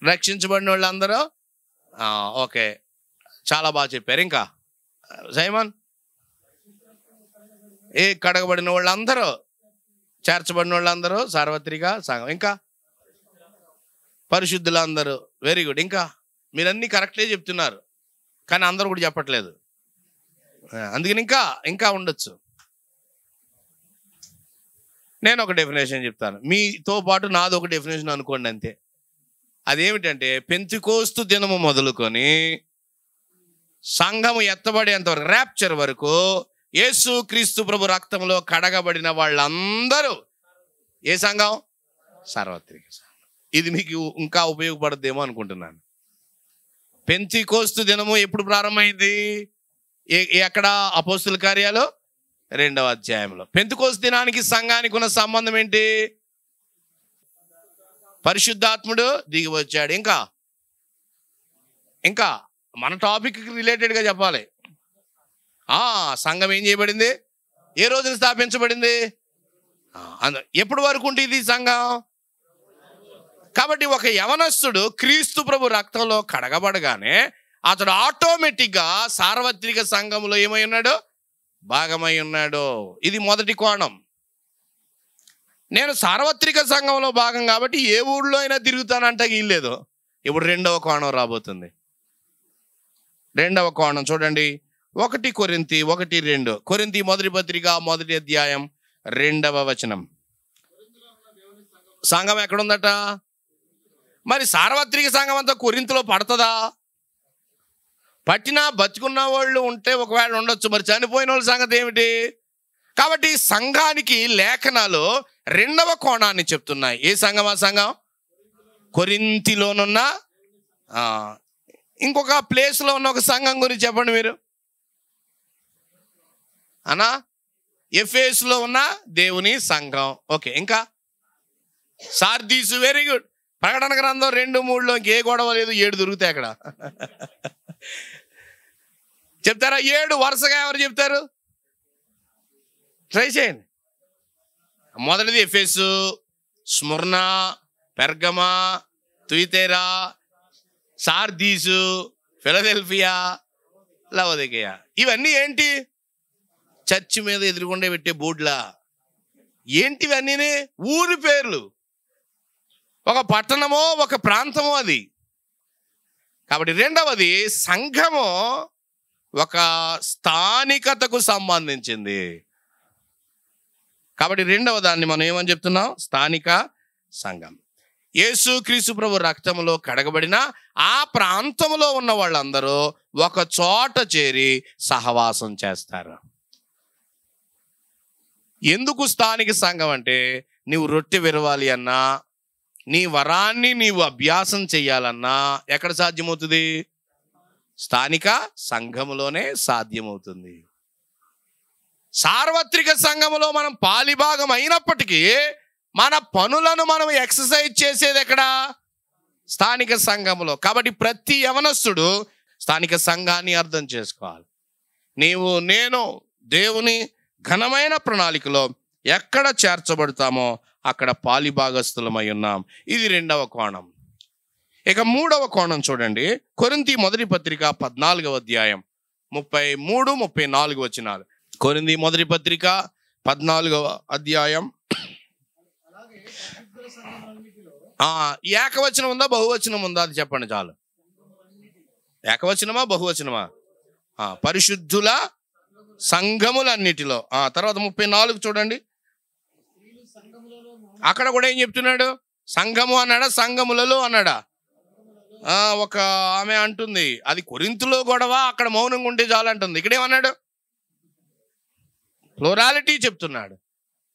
Speaker 1: రక్షించబడిన వాళ్ళందరూ ఓకే, చాలా బాగా చెప్పారు. ఇంకా సైమన్, కడగబడిన వాళ్ళందరూ, చేర్చబడిన వాళ్ళందరూ సార్వత్రిక సంఘం. ఇంకా పరిశుద్ధులందరూ. Very good. ఇంకా మీరన్నీ కరెక్టే చెప్తున్నారు, కానీ అందరూ కూడా చెప్పట్లేదు. అందుకని ఇంకా ఉండొచ్చు. నేను ఒక డెఫినేషన్ చెప్తాను, మీతో పాటు నాది ఒక డెఫినేషన్ అనుకోండి అంతే. అదేమిటంటే, పెంతెకోస్తు దినము మొదలుకొని సంఘము ఎత్తబడేంత వరకు, ర్యాప్చర్ వరకు, యేసు క్రీస్తు ప్రభు రక్తంలో కడగబడిన వాళ్ళందరూ ఏ సంఘం? సార్వత్రిక సంఘం. ఇది మీకు ఇంకా ఉపయోగపడద్దేమో అనుకుంటున్నాను. పెంతెకోస్తు దినము ఎప్పుడు ప్రారంభమైంది? ఎక్కడ? అపోస్తుల కార్యాలు 2వ అధ్యాయంలో. పెంతెకోస్తు దినానికి సంఘానికి ఉన్న సంబంధం ఏంటి? పరిశుద్ధాత్ముడు దిగి వచ్చాడు. ఇంకా మన టాపిక్ రిలేటెడ్గా చెప్పాలి. సంఘం ఏం చేయబడింది? ఏ రోజున స్థాపించబడింది? ఎప్పటి వరకు ఉంటుంది సంఘం? కాబట్టి ఒక యవనస్తుడు క్రీస్తు ప్రభు రక్తంలో కడగబడగానే అతడు ఆటోమేటిక్గా సార్వత్రిక సంఘంలో ఏమై ఉన్నాడు? భాగమై ఉన్నాడు. ఇది మొదటి కోణం. నేను సార్వత్రిక సంఘంలో భాగం కాబట్టి ఏ ఊళ్ళో అయినా తిరుగుతానంటే వీల్లేదు. ఇప్పుడు 2వ కోణం రాబోతుంది. 2వ కోణం చూడండి. 1 కొరింథీ 1:2. కొరింథీ మొదటి పత్రిక 1వ అధ్యాయం 2వ వచనం. సంఘం ఎక్కడుందట? మరి సార్వత్రిక సంఘం అంతా కొరింథీలో పడుతుందా? పట్టినా బతుకున్న వాళ్ళు ఉంటే ఒకవేళ ఉండొచ్చు, మరి చనిపోయిన వాళ్ళ సంగతి ఏమిటి? కాబట్టి సంఘానికి లేఖనాలు 2వ కోణాన్ని చెప్తున్నాయి. ఏ సంఘం? ఆ సంఘం కొరింథీలోనున్న ఇంకొక ప్లేస్లో ఉన్న ఒక సంఘం గురించి చెప్పండి మీరు. అనా ఎఫెసులో ఉన్న దేవుని సంఘం. ఓకే. ఇంకా సార్దీసు. Very good. ప్రకటన గ్రంథం 2:3లో ఇంకే గొడవ లేదు, 7 దొరుకుతాయి అక్కడ. చెప్తారా? 7 వరుసగా ఎవరు చెప్తారు? ట్రై చేయండి. మొదటిది ఎఫెసు, స్ముర్నా, పెర్గమా, తుయితేరా, సార్దీసు, ఫిలదెల్ఫియా, లవోదికయ. ఇవన్నీ ఏంటి? చర్చి మీద ఎదురుగుండే పెట్టే బోర్డులా ఏంటివన్నీ? ఊరి పేర్లు. ఒక పట్టణమో ఒక ప్రాంతమో అది. కాబట్టి 2వది సంఘము ఒక స్థానికతకు సంబంధించింది. కాబట్టి 2వ దాన్ని మనం ఏమని చెప్తున్నాం? స్థానిక సంఘం. యేసు క్రీస్తు ప్రభు రక్తంలో కడగబడిన ఆ ప్రాంతంలో ఉన్న వాళ్ళందరూ ఒక చోట చేరి సహవాసం చేస్తారు. ఎందుకు స్థానిక సంఘం అంటే, నీవు రొట్టె విరవాలి అన్నా, నీ వరాన్ని నీవు అభ్యాసం చెయ్యాలన్నా ఎక్కడ సాధ్యమవుతుంది? స్థానిక సంఘములోనే సాధ్యమవుతుంది. సార్వత్రిక సంఘములో మనం పాలిభాగం అయినప్పటికీ మన పనులను మనం ఎక్సర్సైజ్ చేసేది ఎక్కడ? స్థానిక సంఘములో. కాబట్టి ప్రతి యవనస్తుడు స్థానిక సంఘాన్ని అర్థం చేసుకోవాలి. నేను దేవుని ఘనమైన ప్రణాళికలో ఎక్కడ చేర్చబడతామో అక్కడ పాలిభాగస్థులమై ఉన్నాం. ఇది 2వ కోణం. ఇక 3వ కోణం చూడండి. కొరింథీ మొదటి పత్రిక 14వ అధ్యాయం 33, 34 వచనాలు. కొరింథీ మొదటి పత్రిక 14వ అధ్యాయం. ఏకవచనం ఉందా బహువచనం ఉందా? అది చెప్పండి చాలు. ఏకవచనమా బహువచనమా? పరిశుద్ధుల సంఘములన్నిటిలో. తర్వాత 34 చూడండి. అక్కడ కూడా ఏం చెప్తున్నాడు? సంఘము అన్నాడా సంఘములలో అన్నాడా? ఒక ఆమె అంటుంది అది కొరింథీలో గొడవ, అక్కడ మౌనంగా ఉంటే చాలు అంటుంది. ఇక్కడేమన్నాడు? ప్లూరాలిటీ చెప్తున్నాడు.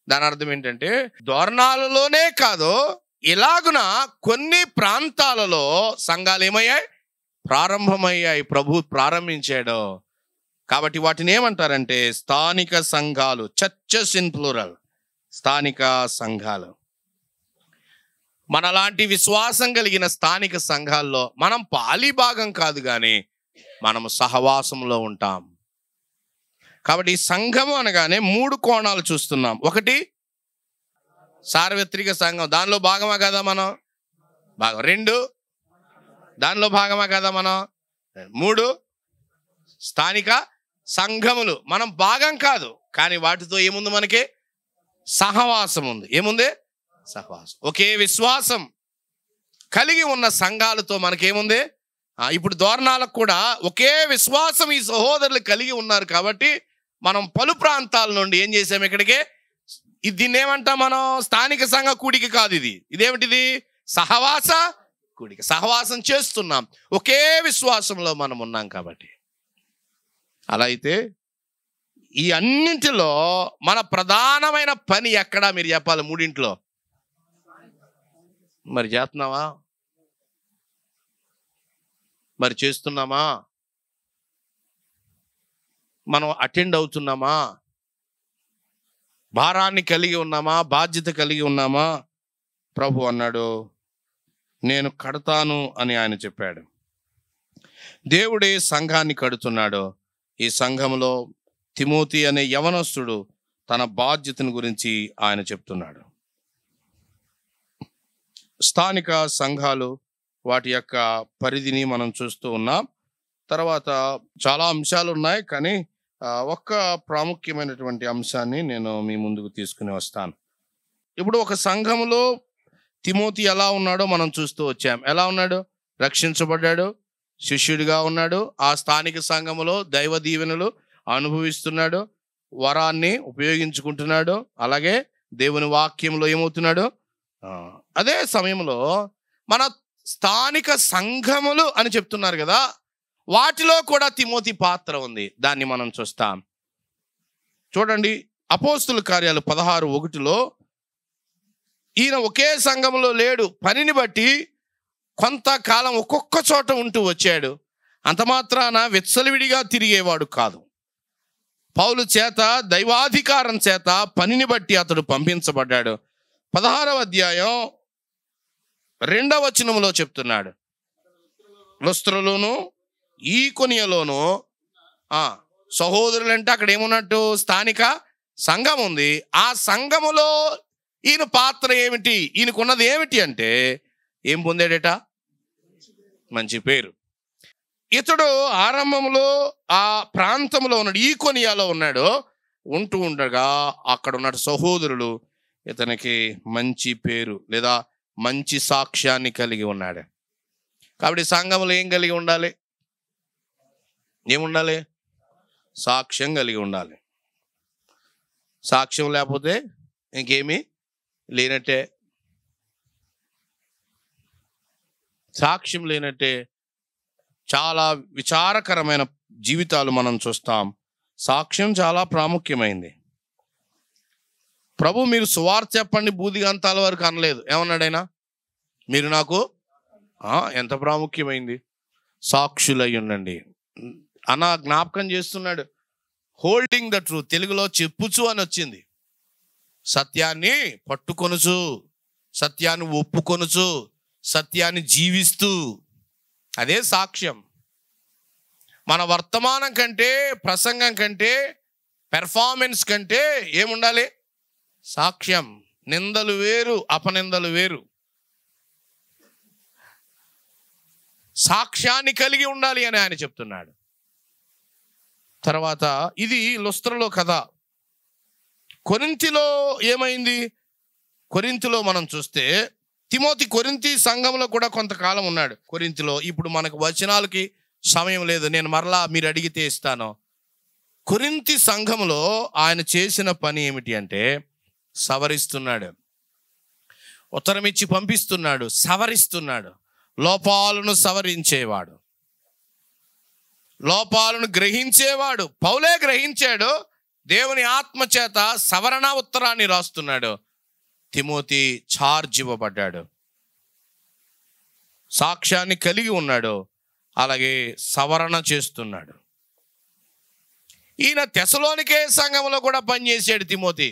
Speaker 1: దాని అర్థం ఏంటంటే, దోర్నాలలోనే కాదు, ఇలాగున కొన్ని ప్రాంతాలలో సంఘాలు ఏమయ్యాయి? ప్రారంభమయ్యాయి. ప్రభు ప్రారంభించాడు. కాబట్టి వాటిని ఏమంటారంటే స్థానిక సంఘాలు. Churches in plural. స్థానిక సంఘాలు. మనలాంటి విశ్వాసం కలిగిన స్థానిక సంఘాల్లో మనం పాలిభాగం కాదు, కానీ మనము సహవాసంలో ఉంటాం. కాబట్టి సంఘము అనగానే 3 కోణాలు చూస్తున్నాం. 1 సార్వత్రిక సంఘం, దానిలో భాగమా కదా మనం? భాగం. 2 దానిలో భాగమా కదా మనం? 3 స్థానిక సంఘములు మనం భాగం కాదు, కానీ వాటితో ఏముంది? మనకి సహవాసం ఉంది. ఏముంది? సహవాసం. ఒకే విశ్వాసం కలిగి ఉన్న సంఘాలతో మనకేముంది? ఇప్పుడు దోరణాలకు కూడా ఒకే విశ్వాసం ఈ సహోదరులు కలిగి ఉన్నారు కాబట్టి మనం పలు ప్రాంతాల నుండి ఏం చేసాం? ఇక్కడికే. దీన్ని ఏమంటాం మనం? స్థానిక సంఘ కూడిక కాదు ఇది. ఇదేమిటిది? సహవాస కూడిక. సహవాసం చేస్తున్నాం, ఒకే విశ్వాసంలో మనం ఉన్నాం కాబట్టి. అలా అయితే ఈ అన్నింటిలో మన ప్రధానమైన పని ఎక్కడా మీరు చెప్పాలి? 3 మరి చేస్తున్నావా? మరి చేస్తున్నామా? మనం అటెండ్ అవుతున్నామా? భారాన్ని కలిగి ఉన్నామా? బాధ్యత కలిగి ఉన్నామా? ప్రభు అన్నాడు, నేను కడతాను అని ఆయన చెప్పాడు. దేవుడే సంఘాన్ని కడుతున్నాడు. ఈ సంఘంలో తిమోతి అనే యవనస్తుడు తన బాధ్యతను గురించి ఆయన చెప్తున్నాడు. స్థానిక సంఘాలు వాటి యొక్క పరిధిని మనం చూస్తూ ఉన్నాం. తర్వాత చాలా అంశాలు ఉన్నాయి, కానీ ఒక్క ప్రాముఖ్యమైనటువంటి అంశాన్ని నేను మీ ముందుకు తీసుకుని వస్తాను. ఇప్పుడు ఒక సంఘంలో తిమోతి ఎలా ఉన్నాడో మనం చూస్తూ వచ్చాం. ఎలా ఉన్నాడు? రక్షించబడ్డాడు, శిష్యుడిగా ఉన్నాడు, ఆ స్థానిక సంఘములో దైవ దీవెనలు అనుభవిస్తున్నాడు, వరాన్ని ఉపయోగించుకుంటున్నాడు, అలాగే దేవుని వాక్యంలో ఏమవుతున్నాడు? అదే సమయంలో మన స్థానిక సంఘములు అని చెప్తున్నారు కదా, వాటిలో కూడా తిమోతి పాత్ర ఉంది. దాన్ని మనం చూస్తాం. చూడండి, అపోస్తుల కార్యాలు 16:1 ఈయన ఒకే సంఘంలో లేడు. పనిని బట్టి కొంతకాలం ఒక్కొక్క చోట ఉంటూ వచ్చాడు. అంత మాత్రాన విచ్చలవిడిగా తిరిగేవాడు కాదు. పౌలు చేత దైవాధికారం చేత పనిని బట్టి అతడు పంపించబడ్డాడు. 16వ అధ్యాయం 2వ వచనంలో చెప్తున్నాడు, లుస్త్రలోను ఈకొనియలోను సహోదరులంటే అక్కడ ఏమున్నట్టు? స్థానిక సంఘం ఉంది. ఆ సంఘములో ఈయన పాత్ర ఏమిటి? ఈయనకున్నది ఏమిటి అంటే ఏం పొందాడట? మంచి పేరు. ఇతడు ఆరంభంలో ఆ ప్రాంతంలో ఉన్నాడు, ఈకొనియాలో ఉన్నాడు. ఉంటూ ఉండగా అక్కడ ఉన్న సహోదరులు ఇతనికి మంచి పేరు లేదా మంచి సాక్ష్యాన్ని కలిగి ఉన్నాడు. కాబట్టి సంఘంలో ఏం కలిగి ఉండాలి? ఏముండాలి? సాక్ష్యం కలిగి ఉండాలి. సాక్ష్యం లేకపోతే ఇంకేమీ లేనట్టే. సాక్ష్యం లేనట్టే. చాలా విచారకరమైన జీవితాలు మనం చూస్తాం. సాక్ష్యం చాలా ప్రాముఖ్యమైంది. ప్రభు మీరు సువార్త చెప్పండి బూదిగంతాల వరకు అనలేదు. ఏమన్నాడైనా? మీరు నాకు ఎంత ప్రాముఖ్యమైంది? సాక్షులై ఉండండి అన్న జ్ఞాపకం చేస్తున్నాడు. హోల్డింగ్ ద ట్రూత్, తెలుగులో చెప్పుచు అని వచ్చింది. సత్యాన్ని పట్టుకొనుచు, సత్యాన్ని ఒప్పుకొనుచు, సత్యాన్ని జీవిస్తూ, అదే సాక్ష్యం. మన వర్తమానం కంటే, ప్రసంగం కంటే, పెర్ఫార్మెన్స్ కంటే ఏముండాలి? సాక్ష్యం. నిందలు వేరు, అపనిందలు వేరు. సాక్ష్యాన్ని కలిగి ఉండాలి అని ఆయన చెప్తున్నాడు. తర్వాత ఇది లుస్త్రలో కథ. కొరింథీలో ఏమైంది? కొరింథీలో మనం చూస్తే తిమోతి కొరింథీ సంఘంలో కూడా కొంతకాలం ఉన్నాడు. కొరింథీలో ఇప్పుడు మనకు వచనాలకి సమయం లేదు, నేను మరలా మీరు అడిగితే ఇస్తాను. కొరింథీ సంఘంలో ఆయన చేసిన పని ఏమిటి అంటే సవరిస్తున్నాడు, ఉత్తరం ఇచ్చి పంపిస్తున్నాడు, సవరిస్తున్నాడు. లోపాలను సవరించేవాడు, లోపాలను గ్రహించేవాడు. పౌలే గ్రహించాడు. దేవుని ఆత్మచేత సవరణ ఉత్తరాన్ని రాస్తున్నాడు. తిమోతి ఛార్జ్ ఇవ్వబడ్డాడు, సాక్ష్యాన్ని కలిగి ఉన్నాడు, అలాగే సవరణ చేస్తున్నాడు. ఈయన తెసలోనికే సంఘములో కూడా పనిచేసాడు తిమోతి.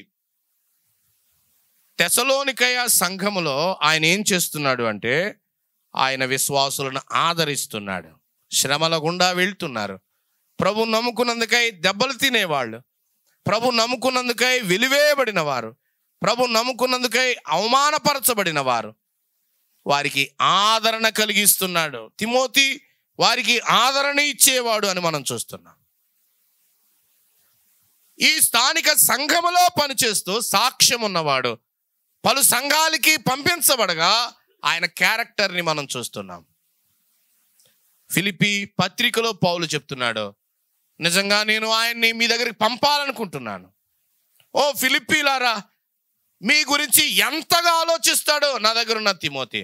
Speaker 1: తెసలోనికయ సంఘములో ఆయన ఏం చేస్తున్నాడు అంటే ఆయన విశ్వాసులను ఆదరిస్తున్నాడు. శ్రమల గుండా వెళ్తున్నారు. ప్రభు నమ్ముకున్నందుకై దెబ్బలు తినేవాళ్ళు, ప్రభు నమ్ముకున్నందుకై వెలివేయబడిన వారు, ప్రభు నమ్ముకున్నందుకై అవమానపరచబడిన వారు, వారికి ఆదరణ కలిగిస్తున్నాడు. తిమోతి వారికి ఆదరణ ఇచ్చేవాడు అని మనం చూస్తున్నాం. ఈ స్థానిక సంఘములో పనిచేస్తూ సాక్ష్యం ఉన్నవాడు, పలు సంఘాలకి పంపించబడగా ఆయన క్యారెక్టర్ని మనం చూస్తున్నాం. ఫిలిప్పీ పత్రికలో పౌలు చెప్తున్నాడు, నిజంగా నేను ఆయన్ని మీ దగ్గరికి పంపాలనుకుంటున్నాను. ఓ ఫిలిప్పీలారా, మీ గురించి ఎంతగా ఆలోచిస్తాడో నా దగ్గర ఉన్న తిమోతి.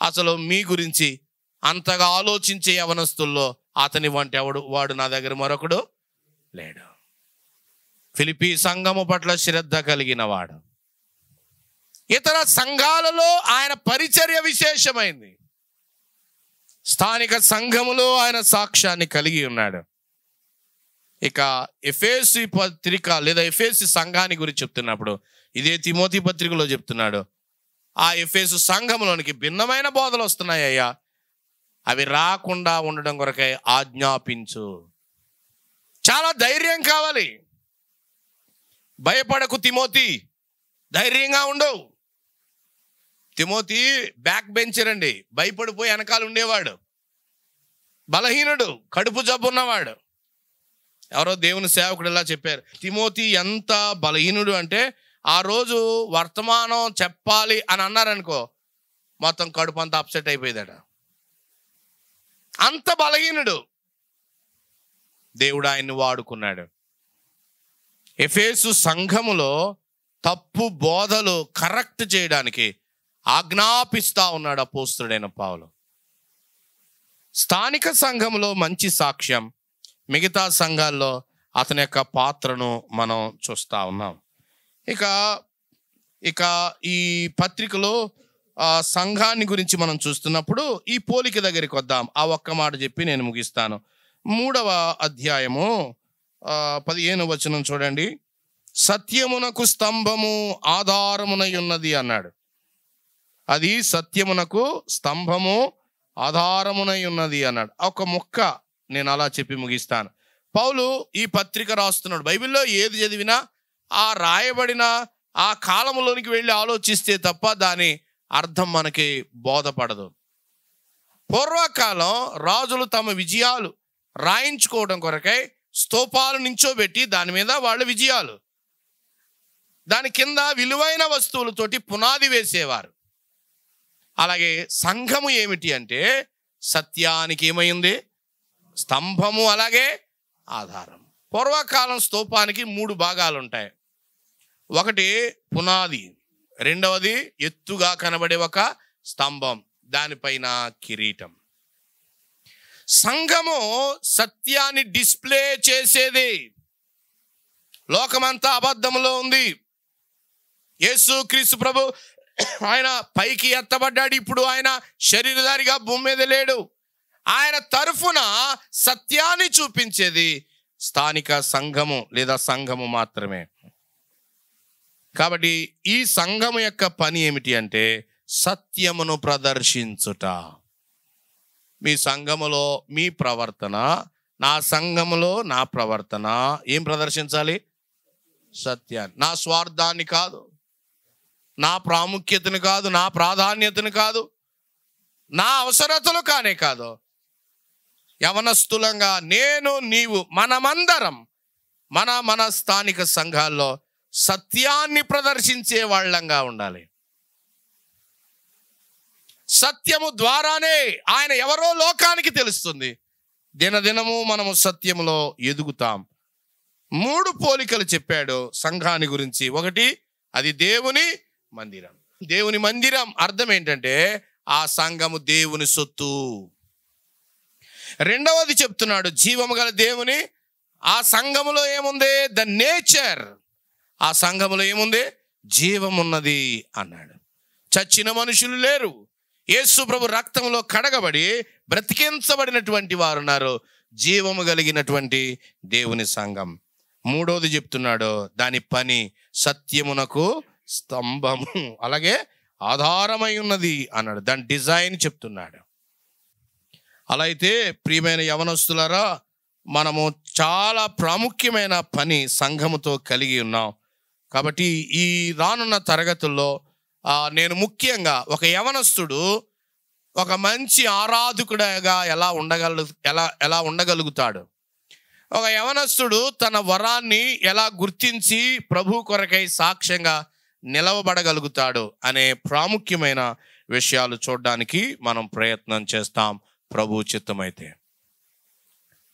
Speaker 1: అసలు మీ గురించి అంతగా ఆలోచించే యవనస్తుల్లో అతని వంటి వాడు నా దగ్గర మరొకడు లేడు. ఫిలిప్పీ సంఘము పట్ల శ్రద్ధ కలిగిన వాడు. ఇతర సంఘాలలో ఆయన పరిచర్య విశేషమైంది. స్థానిక సంఘములో ఆయన సాక్ష్యాన్ని కలిగి ఉన్నాడు. ఇక ఎఫెసు పత్రిక లేదా ఎఫెసు సంఘాన్ని గురించి చెప్తున్నప్పుడు ఇదే తిమోతి పత్రికలో చెప్తున్నాడు, ఆ ఎఫెసు సంఘంలోనికి భిన్నమైన బోధలు వస్తున్నాయి అయ్యా, అవి రాకుండా ఉండడం కొరకై ఆజ్ఞాపించు. చాలా ధైర్యం కావాలి. భయపడకు తిమోతి, ధైర్యంగా ఉండవు. తిమోతి బ్యాక్ బెంచర్ అండి, భయపడిపోయి వెనకాల ఉండేవాడు, బలహీనుడు, కడుపు జబ్బు ఉన్నవాడు. ఎవరో దేవుని సేవకుడు ఇలా చెప్పారు, తిమోతి ఎంత బలహీనుడు అంటే ఆ రోజు వర్తమానం చెప్పాలి అని అన్నారనుకో, మొత్తం కడుపు అంతా అప్సెట్ అయిపోయేదట. అంత బలహీనుడు. దేవుడు ఆయన్ని వాడుకున్నాడు. ఎఫెసు సంఘములో తప్పు బోధలు కరెక్ట్ చేయడానికి ఆజ్ఞాపిస్తా ఉన్నాడు అపోస్తలుడైన పౌలు. స్థానిక సంఘములో మంచి సాక్ష్యం, మిగతా సంఘాల్లో అతని యొక్క పాత్రను మనం చూస్తూ ఉన్నాం. ఇక ఈ పత్రికలో సంఘాన్ని గురించి మనం చూస్తున్నప్పుడు ఈ పోలిక దగ్గరికి వద్దాం. ఆ ఒక్క మాట చెప్పి నేను ముగిస్తాను. 3వ అధ్యాయము 15వ వచనం చూడండి. సత్యమునకు స్తంభము ఆధారమునై ఉన్నది అన్నాడు. అది సత్యమునకు స్తంభము ఆధారమునై ఉన్నది అన్నాడు. ఒక ముక్క నేను అలా చెప్పి ముగిస్తాను. పౌలు ఈ పత్రిక రాస్తున్నాడు. బైబిల్లో ఏది చదివినా ఆ రాయబడిన ఆ కాలంలోనికి వెళ్ళి ఆలోచిస్తే తప్ప దాని అర్థం మనకి బోధపడదు. పూర్వకాలం రాజులు తమ విజయాలు రాయించుకోవడం కొరకై స్తూపాలు నించోబెట్టి దాని మీద వాళ్ళ విజయాలు, దాని కింద విలువైన వస్తువులతోటి పునాది వేసేవారు. అలాగే సంఘము ఏమిటి అంటే సత్యానికి ఏమైంది? స్తంభము, అలాగే ఆధారం. పూర్వకాలం స్తూపానికి 3 భాగాలు ఉంటాయి. ఒకటి పునాది, రెండవది ఎత్తుగా కనబడే ఒక స్తంభం, దానిపైన కిరీటం. సంఘము సత్యాన్ని డిస్ప్లే చేసేది. లోకమంతా అబద్ధంలో ఉంది. యేసు క్రీస్తు ప్రభు ఆయన పైకి ఎత్తబడ్డాడు. ఇప్పుడు ఆయన శరీరధారిగా భూమి మీద లేడు. ఆయన తరఫున సత్యాన్ని చూపించేది స్థానిక సంఘము లేదా సంఘము మాత్రమే. కాబట్టి ఈ సంఘము యొక్క పని ఏమిటి అంటే సత్యమును ప్రదర్శించుట. మీ సంఘములో మీ ప్రవర్తన, నా సంఘములో నా ప్రవర్తన ఏం ప్రదర్శించాలి? సత్యాన్ని. నా స్వార్థాన్ని కాదు, నా ప్రాముఖ్యతను కాదు, నా ప్రాధాన్యతను కాదు, నా అవసరతలు కానే కాదు. యవనస్తులంగా నేను, నీవు, మనమందరం మన స్థానిక సంఘాల్లో సత్యాన్ని ప్రదర్శించే వాళ్ళంగా ఉండాలి. సత్యము ద్వారానే ఆయన ఎవరో లోకానికి తెలుస్తుంది. దినదినము మనము సత్యములో ఎదుగుతాం. 3 పోలికలు చెప్పాడు సంఘాన్ని గురించి. ఒకటి, అది దేవుని మందిరం. దేవుని మందిరం అర్థం ఏంటంటే ఆ సంఘము దేవుని సొత్తు. రెండవది చెప్తున్నాడు, జీవము గల దేవుని ఆ సంఘములో ఏముంది? The nature. ఆ సంఘములో ఏముంది? జీవమున్నది అన్నాడు. చచ్చిన మనుషులు లేరు. యేసు ప్రభు రక్తంలో కడగబడి బ్రతికించబడినటువంటి వారు ఉన్నారు. జీవము కలిగినటువంటి దేవుని సంఘం. మూడోది చెప్తున్నాడు, దాని పని సత్యమునకు స్తంభము, అలాగే ఆధారమై ఉన్నది అన్నాడు. దాని డిజైన్ చెప్తున్నాడు. అలా అయితే ప్రియమైన యవనస్తులారా, మనము చాలా ప్రాముఖ్యమైన పని సంఘముతో కలిగి ఉన్నాం. కాబట్టి ఈ రానున్న తరగతుల్లో నేను ముఖ్యంగా ఒక యవనస్తుడు ఒక మంచి ఆరాధకుడిగా ఎలా ఉండగలుగుతాడు, ఒక యవనస్తుడు తన వరాన్ని ఎలా గుర్తించి ప్రభు కొరకై సాక్ష్యంగా నిలవబడగలుగుతాడు అనే ప్రాముఖ్యమైన విషయాలు చూడడానికి మనం ప్రయత్నం చేస్తాం ప్రభు చిత్తమైతే.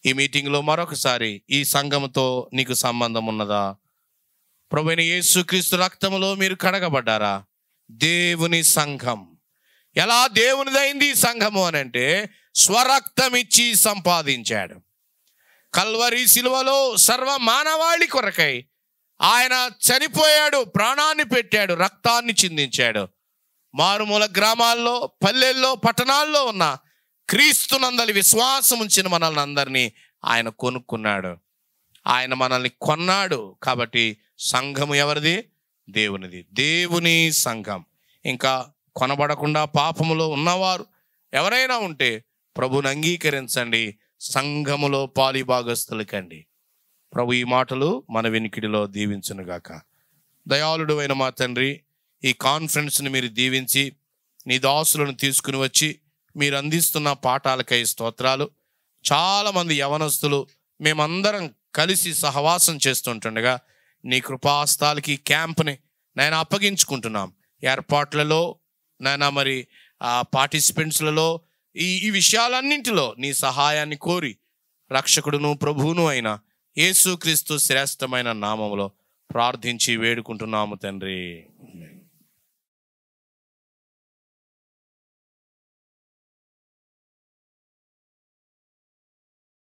Speaker 1: ఈ మీటింగ్లో మరొకసారి ఈ సంఘముతో నీకు సంబంధం ఉన్నదా? ప్రభువైన యేసుక్రీస్తు రక్తములో మీరు కడగబడ్డారా? దేవుని సంఘం ఎలా దేవునిదైంది ఈ సంఘము అని అంటే స్వరక్తం ఇచ్చి సంపాదించాడు. కల్వరి శిలువలో సర్వ మానవాళి కొరకై ఆయన చనిపోయాడు, ప్రాణాన్ని పెట్టాడు, రక్తాన్ని చిందించాడు. మారుమూల గ్రామాల్లో, పల్లెల్లో, పట్టణాల్లో ఉన్న క్రీస్తునందలి విశ్వాసం ఉంచిన మనల్ని అందరినీ ఆయన కొనుక్కున్నాడు. ఆయన మనల్ని కొన్నాడు. కాబట్టి సంఘము ఎవరిది? దేవునిది. దేవుని సంఘం. ఇంకా కొనబడకుండా పాపములో ఉన్నవారు ఎవరైనా ఉంటే ప్రభుని అంగీకరించండి, సంఘములో పాలిభాగస్తులు కండి. ప్రభు ఈ మాటలు మన వినికిడిలో దీవించునుగాక. దయాళుడు అయిన మా తండ్రి, ఈ కాన్ఫరెన్స్ని మీరు దీవించి నీ దాసులను తీసుకుని వచ్చి మీరు అందిస్తున్న పాఠాలకై స్తోత్రాలు. చాలామంది యవనస్తులు మేమందరం కలిసి సహవాసం చేస్తుంటుండగా నీ కృపాస్తాలకి క్యాంప్ని నేను అప్పగించుకుంటున్నాం. ఏర్పాట్లలో నాయన, మరి పార్టిసిపెంట్స్లలో ఈ విషయాలన్నింటిలో నీ సహాయాన్ని కోరి రక్షకుడును ప్రభువును అయిన యేసుక్రీస్తు శ్రేష్టమైన నామములో ప్రార్థించి వేడుకుంటున్నాము తండ్రి.